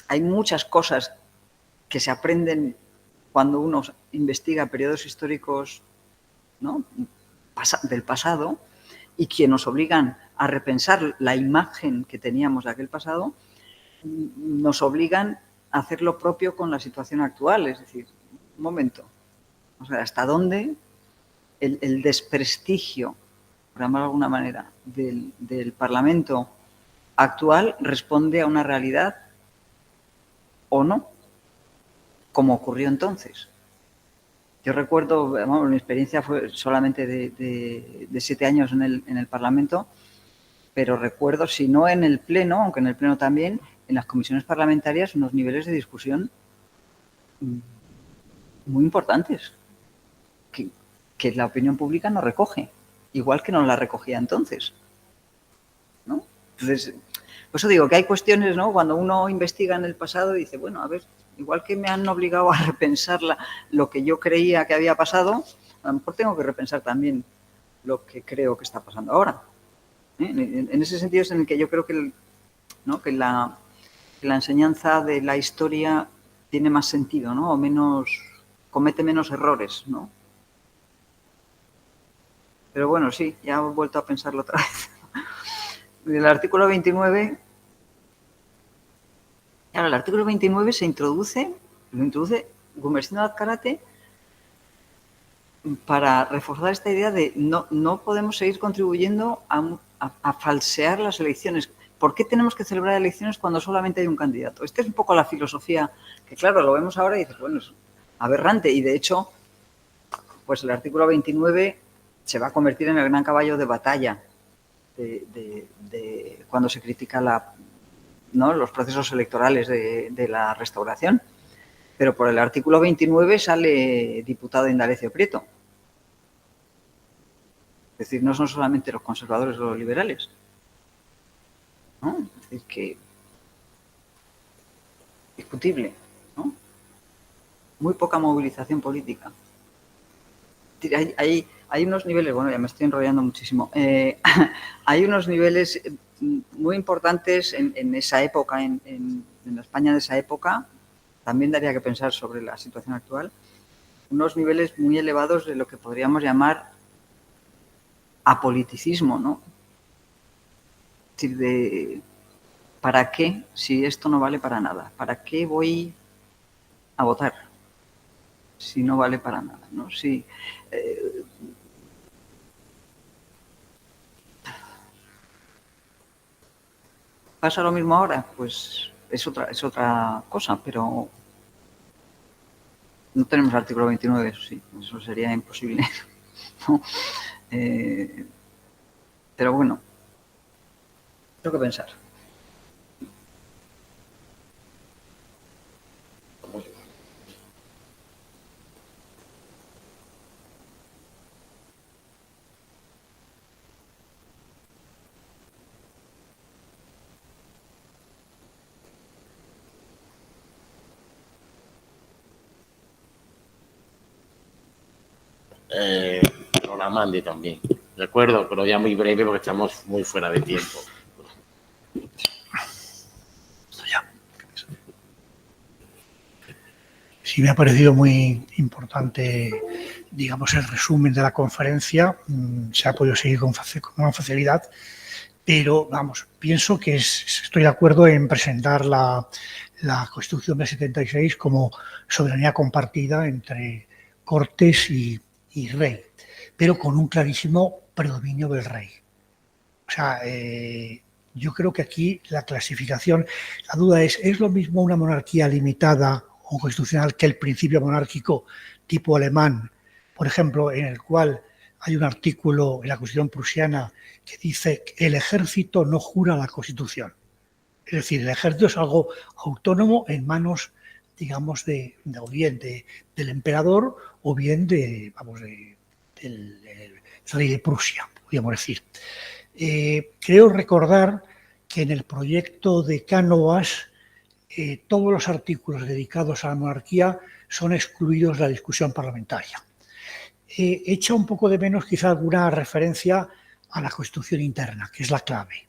hay muchas cosas que se aprenden cuando uno investiga periodos históricos, ¿no?, del pasado, y que nos obligan a repensar la imagen que teníamos de aquel pasado, nos obligan a hacer lo propio con la situación actual. Es decir, un momento, o sea, hasta dónde el desprestigio, por llamarlo de alguna manera, del Parlamento actual responde a una realidad o no, como ocurrió entonces. Yo recuerdo, vamos, mi experiencia fue solamente de 7 años en el Parlamento, pero recuerdo, si no en el Pleno, aunque en el Pleno también, en las comisiones parlamentarias, unos niveles de discusión muy importantes que la opinión pública no recoge, igual que no la recogía entonces, ¿no? Entonces, por eso digo que hay cuestiones, ¿no?, cuando uno investiga en el pasado y dice, bueno, a ver, igual que me han obligado a repensar lo que yo creía que había pasado, a lo mejor tengo que repensar también lo que creo que está pasando ahora. En ese sentido es en el que yo creo que, que la enseñanza de la historia tiene más sentido, ¿no?, o comete menos errores, ¿no? Pero bueno, sí, ya he vuelto a pensarlo otra vez. El artículo 29... Claro, el artículo 29 lo introduce Gumersindo Azcárate para reforzar esta idea de no podemos seguir contribuyendo a falsear las elecciones. ¿Por qué tenemos que celebrar elecciones cuando solamente hay un candidato? Esta es un poco la filosofía que, claro, lo vemos ahora y dices, bueno, es aberrante. Y, de hecho, pues el artículo 29 se va a convertir en el gran caballo de batalla de cuando se critica los procesos electorales de la Restauración. Pero por el artículo 29 sale diputado Indalecio Prieto. Es decir, no son solamente los conservadores o los liberales, ¿no? Es decir, que discutible, ¿no? Muy poca movilización política. Hay unos niveles, bueno, ya me estoy enrollando muchísimo, hay unos niveles muy importantes en esa época, en la España de esa época, también daría que pensar sobre la situación actual, unos niveles muy elevados de lo que podríamos llamar apoliticismo, ¿no? Es decir, ¿para qué si esto no vale para nada? ¿Para qué voy a votar si no vale para nada, ¿no? Si, ¿pasa lo mismo ahora? Pues es otra cosa, pero no tenemos artículo 29, eso sí, eso sería imposible, ¿no? Pero bueno, tengo que pensar. No la mande también. De acuerdo, pero ya muy breve porque estamos muy fuera de tiempo. Sí, me ha parecido muy importante, digamos, el resumen de la conferencia. Se ha podido seguir con gran facilidad, pero, vamos, pienso que estoy de acuerdo en presentar la Constitución del 76 como soberanía compartida entre Cortes y Rey, pero con un clarísimo predominio del Rey. O sea, yo creo que aquí la clasificación, la duda es lo mismo una monarquía limitada o constitucional que el principio monárquico tipo alemán, por ejemplo, en el cual hay un artículo en la Constitución prusiana que dice que el ejército no jura la Constitución. Es decir, el ejército es algo autónomo en manos, digamos, del emperador o bien del rey de Prusia, podríamos decir. Creo recordar que en el proyecto de Cánovas todos los artículos dedicados a la monarquía son excluidos de la discusión parlamentaria. Echa un poco de menos quizá alguna referencia a la Constitución interna, que es la clave.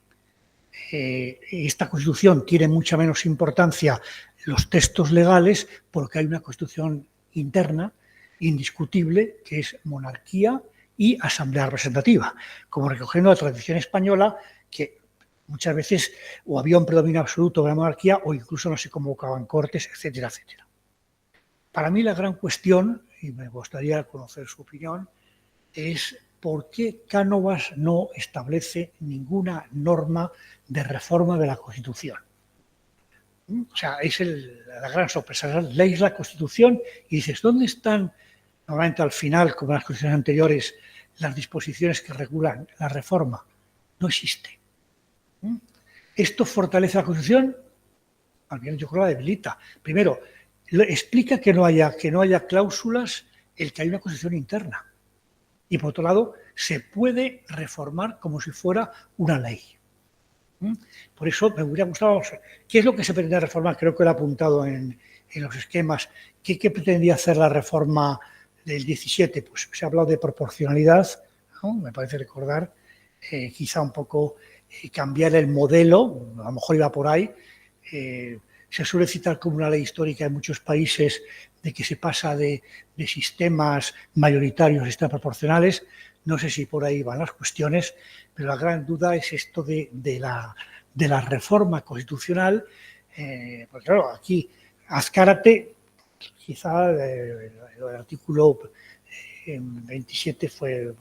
esta Constitución tiene mucha menos importancia los textos legales porque hay una Constitución interna indiscutible que es monarquía y asamblea representativa, como recogiendo la tradición española que muchas veces o había un predominio absoluto de la monarquía o incluso no se convocaban cortes, etcétera, etcétera. Para mí la gran cuestión, y me gustaría conocer su opinión, es por qué Cánovas no establece ninguna norma de reforma de la Constitución. O sea, es la gran sorpresa. Lees la Constitución y dices, ¿dónde están, normalmente al final, como en las constituciones anteriores, las disposiciones que regulan la reforma? No existe. ¿Esto fortalece la Constitución? Al menos yo creo que la debilita. Primero, explica que no haya cláusulas el que hay una Constitución interna. Y por otro lado, se puede reformar como si fuera una ley. Por eso me hubiera gustado, ¿qué es lo que se pretende reformar? Creo que lo he apuntado en los esquemas. ¿Qué pretendía hacer la reforma del 17? Pues se ha hablado de proporcionalidad, ¿no? Me parece recordar, quizá un poco cambiar el modelo, a lo mejor iba por ahí. Se suele citar como una ley histórica en muchos países de que se pasa de sistemas mayoritarios a sistemas proporcionales. No sé si por ahí van las cuestiones, pero la gran duda es esto de la reforma constitucional, porque claro, aquí Azcárate, quizá el artículo 27 fue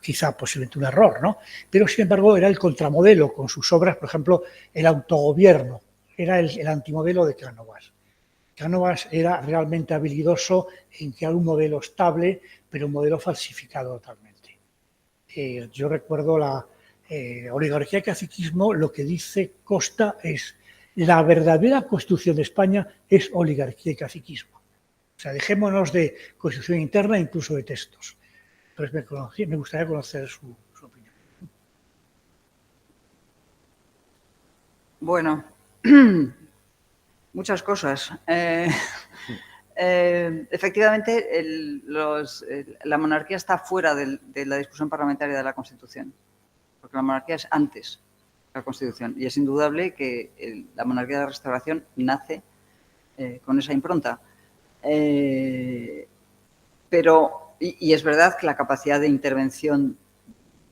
quizá posiblemente un error, ¿no? Pero sin embargo era el contramodelo con sus obras, por ejemplo, el autogobierno, era el antimodelo de Cánovas. Cánovas era realmente habilidoso en crear un modelo estable, pero un modelo falsificado totalmente. Yo recuerdo la oligarquía y caciquismo, lo que dice Costa es la verdadera Constitución de España es oligarquía y caciquismo. O sea, dejémonos de Constitución interna, incluso de textos. Entonces me gustaría conocer su opinión. Bueno, muchas cosas. Efectivamente, la monarquía está fuera de la discusión parlamentaria de la Constitución, porque la monarquía es antes de la Constitución y es indudable que la monarquía de la Restauración nace con esa impronta. Pero es verdad que la capacidad de intervención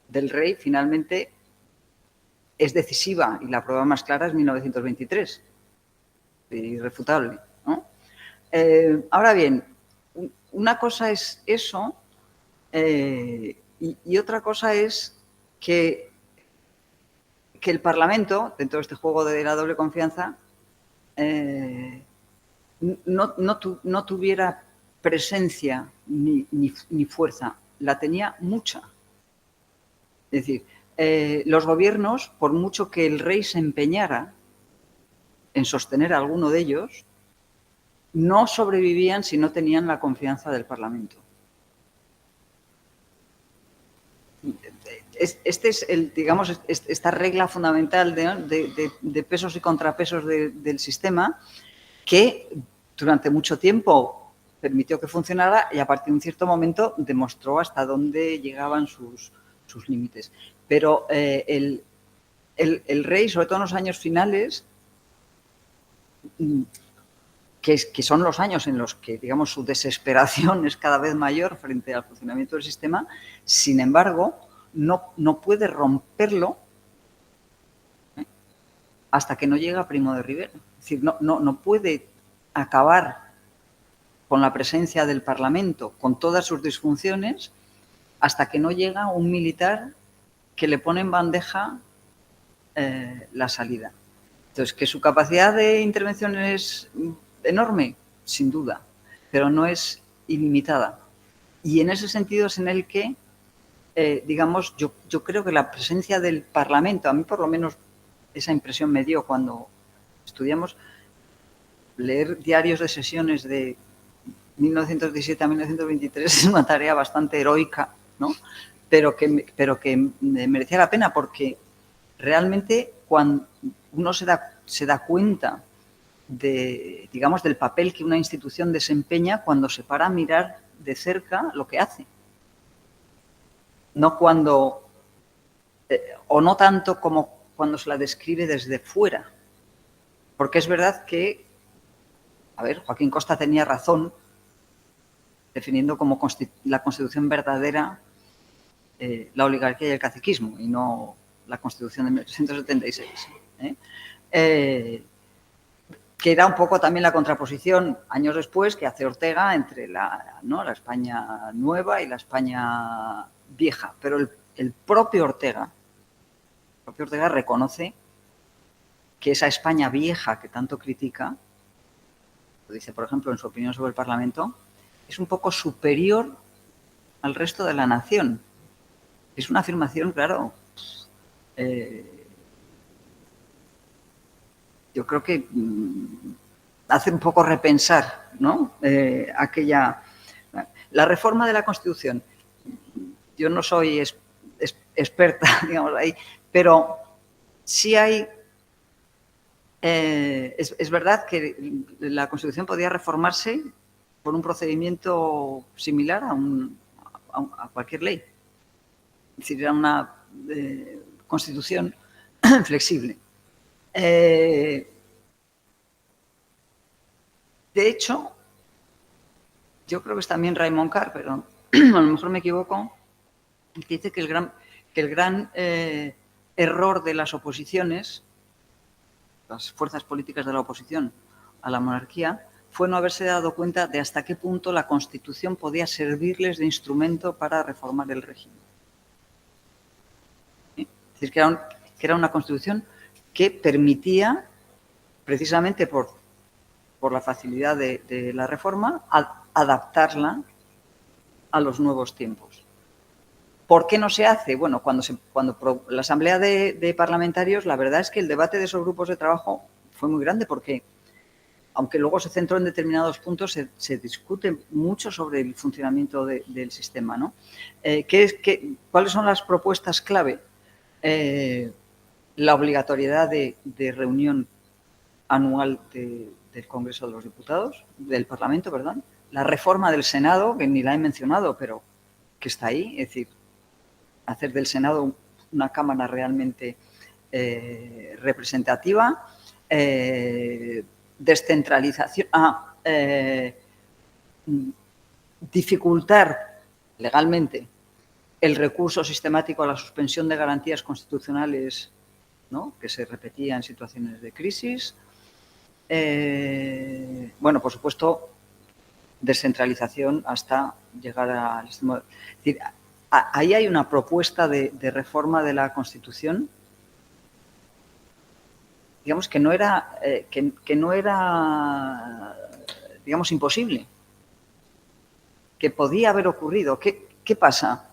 del rey finalmente es decisiva y la prueba más clara es 1923, irrefutable, ¿no? Ahora bien, una cosa es eso y otra cosa es que el Parlamento, dentro de este juego de la doble confianza, no tuviera presencia ni fuerza, la tenía mucha. Es decir, los gobiernos, por mucho que el rey se empeñara en sostener a alguno de ellos, no sobrevivían si no tenían la confianza del Parlamento. Este es esta regla fundamental de pesos y contrapesos del sistema que durante mucho tiempo permitió que funcionara y a partir de un cierto momento demostró hasta dónde llegaban sus límites. Pero el rey, sobre todo en los años finales, que son los años en los que, digamos, su desesperación es cada vez mayor frente al funcionamiento del sistema, sin embargo, no puede romperlo hasta que no llega Primo de Rivera. Es decir, no puede acabar con la presencia del Parlamento, con todas sus disfunciones, hasta que no llega un militar que le pone en bandeja la salida. Entonces, que su capacidad de intervención es enorme, sin duda, pero no es ilimitada. Y en ese sentido es en el que, digamos, yo creo que la presencia del Parlamento, a mí por lo menos esa impresión me dio cuando estudiamos, leer diarios de sesiones de 1917 a 1923 es una tarea bastante heroica, ¿no? Pero que merecía la pena porque realmente cuando uno se da cuenta digamos, del papel que una institución desempeña cuando se para a mirar de cerca lo que hace. No cuando, o no tanto como cuando se la describe desde fuera. Porque es verdad que, a ver, Joaquín Costa tenía razón definiendo como la Constitución verdadera la oligarquía y el caciquismo, y no la Constitución de 1876. Que era un poco también la contraposición, años después, que hace Ortega entre la España nueva y la España vieja. Pero el propio Ortega reconoce que esa España vieja que tanto critica, lo dice, por ejemplo, en su opinión sobre el Parlamento, es un poco superior al resto de la nación. Es una afirmación, claro, yo creo que hace un poco repensar, ¿no? La reforma de la Constitución. Yo no soy experta, digamos, ahí, pero sí hay. Es verdad que la Constitución podía reformarse por un procedimiento similar a cualquier ley. Es decir, era una Constitución flexible. De hecho, yo creo que es también Raymond Carr, pero a lo mejor me equivoco, que dice que el gran error de las oposiciones, las fuerzas políticas de la oposición a la monarquía, fue no haberse dado cuenta de hasta qué punto la Constitución podía servirles de instrumento para reformar el régimen. Es decir, que era una Constitución que permitía, precisamente por la facilidad de la reforma, adaptarla a los nuevos tiempos. ¿Por qué no se hace? Bueno, cuando la Asamblea de Parlamentarios, la verdad es que el debate de esos grupos de trabajo fue muy grande porque, aunque luego se centró en determinados puntos, se discute mucho sobre el funcionamiento del sistema, ¿no? ¿Cuáles son las propuestas clave? La obligatoriedad de reunión anual del Congreso de los Diputados, del Parlamento, perdón, la reforma del Senado, que ni la he mencionado, pero que está ahí, es decir, hacer del Senado una Cámara realmente representativa, descentralización, dificultar legalmente el recurso sistemático a la suspensión de garantías constitucionales, ¿no?, que se repetía en situaciones de crisis. Bueno, por supuesto, descentralización hasta llegar al sistema. Es decir, ahí hay una propuesta de reforma de la Constitución, digamos, que no era, digamos, imposible, que podía haber ocurrido. ¿Qué pasa?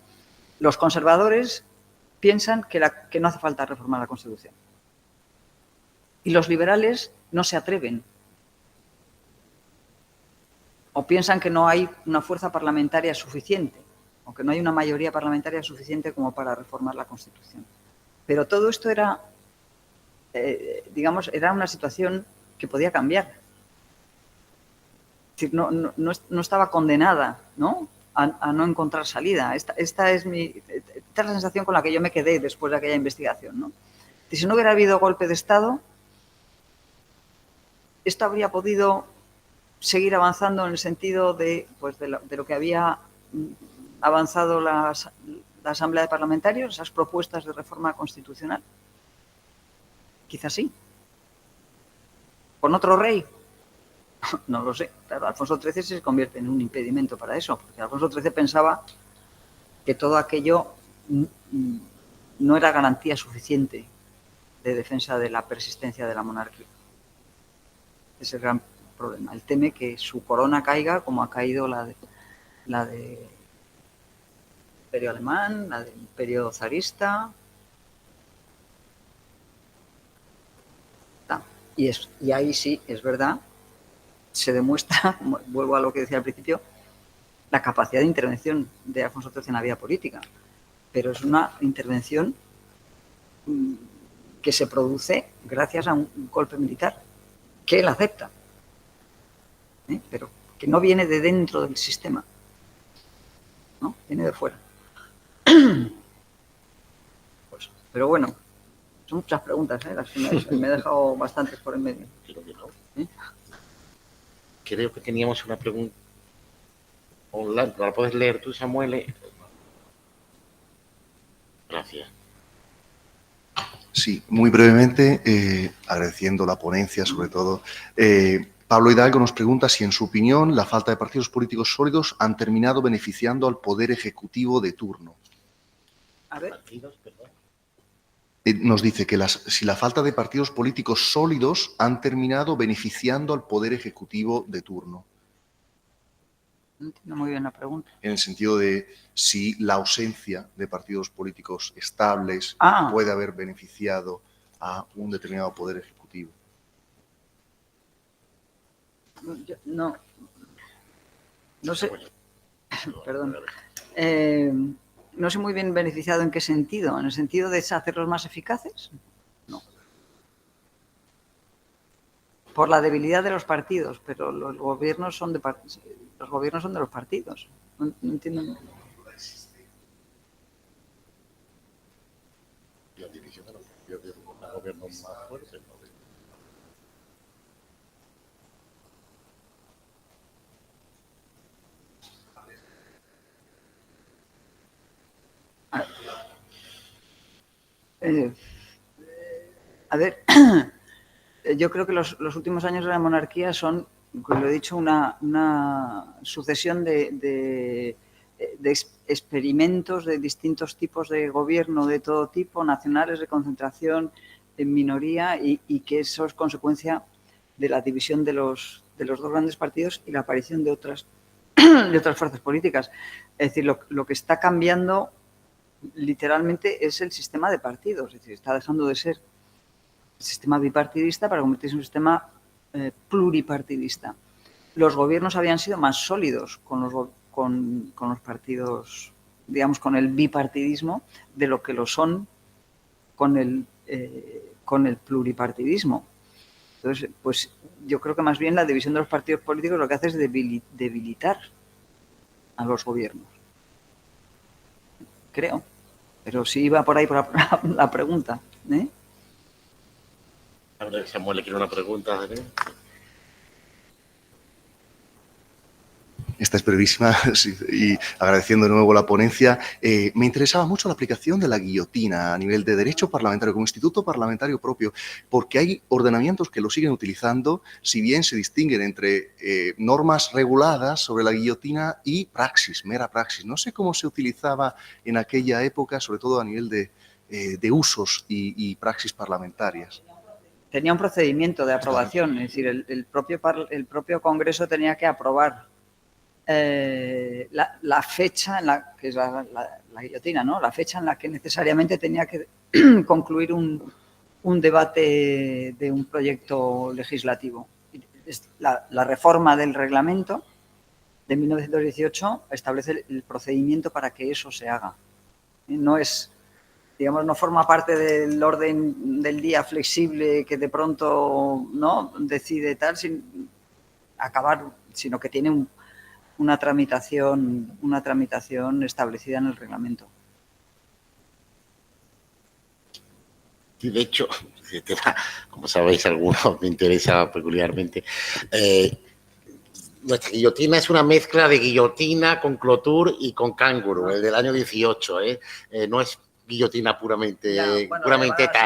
Los conservadores piensan que no hace falta reformar la Constitución. Y los liberales no se atreven. O piensan que no hay una fuerza parlamentaria suficiente, o que no hay una mayoría parlamentaria suficiente como para reformar la Constitución. Pero todo esto era, digamos, era una situación que podía cambiar. Es decir, no estaba condenada, ¿no?, a no encontrar salida. Esta es la sensación con la que yo me quedé después de aquella investigación, ¿no? Si no hubiera habido golpe de Estado, esto habría podido seguir avanzando en el sentido de lo que había avanzado la Asamblea de Parlamentarios, esas propuestas de reforma constitucional. Quizás sí. ¿Con otro rey? No lo sé. Claro, Alfonso XIII se convierte en un impedimento para eso, porque Alfonso XIII pensaba que todo aquello no era garantía suficiente de defensa de la persistencia de la monarquía. Ese es el gran problema. Él teme que su corona caiga como ha caído la de Imperio Alemán, la del Imperio Zarista. Y ahí sí, es verdad, se demuestra, vuelvo a lo que decía al principio, la capacidad de intervención de Alfonso XIII en la vida política. Pero es una intervención que se produce gracias a un golpe militar, que él acepta, pero que no viene de dentro del sistema, ¿no? Viene de fuera. Pues, pero bueno, Son muchas preguntas, las que me he hecho, y me he dejado bastantes por en medio. Creo que no. Creo que teníamos una pregunta online. ¿La puedes leer tú, Samuel? Gracias. Sí, muy brevemente, agradeciendo la ponencia, sobre todo. Pablo Hidalgo nos pregunta si, en su opinión, la falta de partidos políticos sólidos han terminado beneficiando al Poder Ejecutivo de turno. A ver. Nos dice que si la falta de partidos políticos sólidos han terminado beneficiando al Poder Ejecutivo de turno. No entiendo muy bien la pregunta. En el sentido de si la ausencia de partidos políticos estables puede haber beneficiado a un determinado Poder Ejecutivo. No sé. Perdón. No sé muy bien beneficiado en qué sentido. ¿En el sentido de hacerlos más eficaces? No. Por la debilidad de los partidos, pero los gobiernos son de los partidos. No entiendo. La división de los gobiernos más fuertes, ¿no? A ver, yo creo que los últimos años de la monarquía son, como lo he dicho, una sucesión de experimentos de distintos tipos de gobierno, de todo tipo, nacionales, de concentración, en minoría, y que eso es consecuencia de la división de los dos grandes partidos y la aparición de otras fuerzas políticas. Es decir, lo que está cambiando literalmente es el sistema de partidos, es decir, está dejando de ser el sistema bipartidista para convertirse en un sistema pluripartidista. Los gobiernos habían sido más sólidos con los partidos, digamos, con el bipartidismo, de lo que lo son con el pluripartidismo. Entonces, pues yo creo que más bien la división de los partidos políticos lo que hace es debilitar a los gobiernos. Creo. Pero sí iba por ahí por la pregunta. A ver, Samuel le quiere una pregunta. Esta es brevísima, sí, y agradeciendo de nuevo la ponencia. Me interesaba mucho la aplicación de la guillotina a nivel de derecho parlamentario, como instituto parlamentario propio, porque hay ordenamientos que lo siguen utilizando, si bien se distinguen entre normas reguladas sobre la guillotina y praxis, mera praxis. No sé cómo se utilizaba en aquella época, sobre todo a nivel de usos y praxis parlamentarias. Tenía un procedimiento de aprobación, es decir, el propio Congreso tenía que aprobar la fecha en la que es la guillotina, ¿no? La fecha en la que necesariamente tenía que concluir un debate de un proyecto legislativo. La reforma del reglamento de 1918 establece el procedimiento para que eso se haga. No es, digamos, no forma parte del orden del día flexible que de pronto no decide tal, sin acabar, sino que tiene una tramitación establecida en el reglamento. Y de hecho, como sabéis, a algunos me interesa peculiarmente, nuestra guillotina es una mezcla de guillotina con clotur y con cánguru, el del año 18, no es guillotina puramente tal,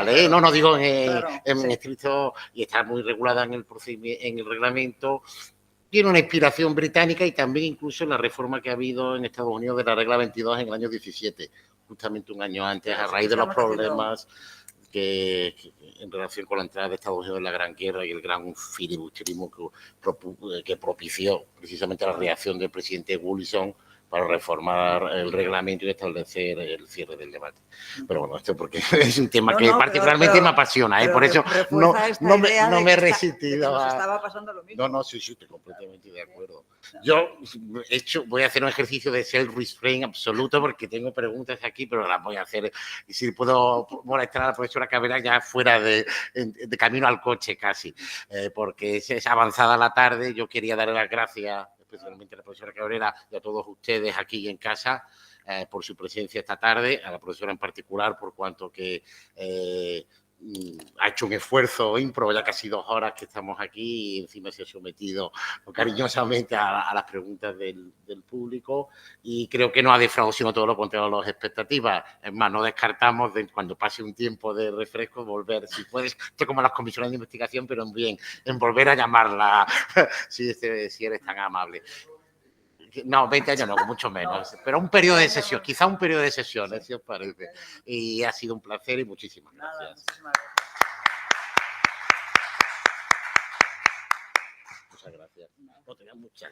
sí, claro, no digo en estricto, y está muy regulada en el procedimiento, en el reglamento. Tiene una inspiración británica y también incluso en la reforma que ha habido en Estados Unidos de la regla 22 en el año 17, justamente un año antes, a raíz de los problemas que en relación con la entrada de Estados Unidos en la Gran Guerra y el gran filibusterismo que propició precisamente la reacción del presidente Wilson para reformar el reglamento y establecer el cierre del debate. Pero bueno, esto porque es un tema que particularmente me apasiona, por eso no me he resistido a... Estaba pasando lo mismo. No, sí, estoy completamente de acuerdo. Yo voy a hacer un ejercicio de self-restraint absoluto porque tengo preguntas aquí, pero las voy a hacer. Y si puedo molestar a la profesora Cabrera ya fuera de camino al coche casi, porque es avanzada la tarde. Yo quería darle las gracias especialmente a la profesora Cabrera y a todos ustedes aquí en casa por su presencia esta tarde, a la profesora en particular por cuanto que ha hecho un esfuerzo ímprobo, ya casi 2 horas que estamos aquí, y encima se ha sometido cariñosamente a las preguntas del público, y creo que no ha defraudado, sino todo lo contrario, a las expectativas. Es más, no descartamos cuando pase un tiempo de refresco volver, si puedes, esto como las comisiones de investigación, pero en volver a llamarla, si eres tan amable. No, 20 años no, mucho menos, pero un periodo de sesión, quizá un periodo de sesiones, si os parece. Y ha sido un placer y muchísimas gracias. Muchas gracias. No, tenía muchas.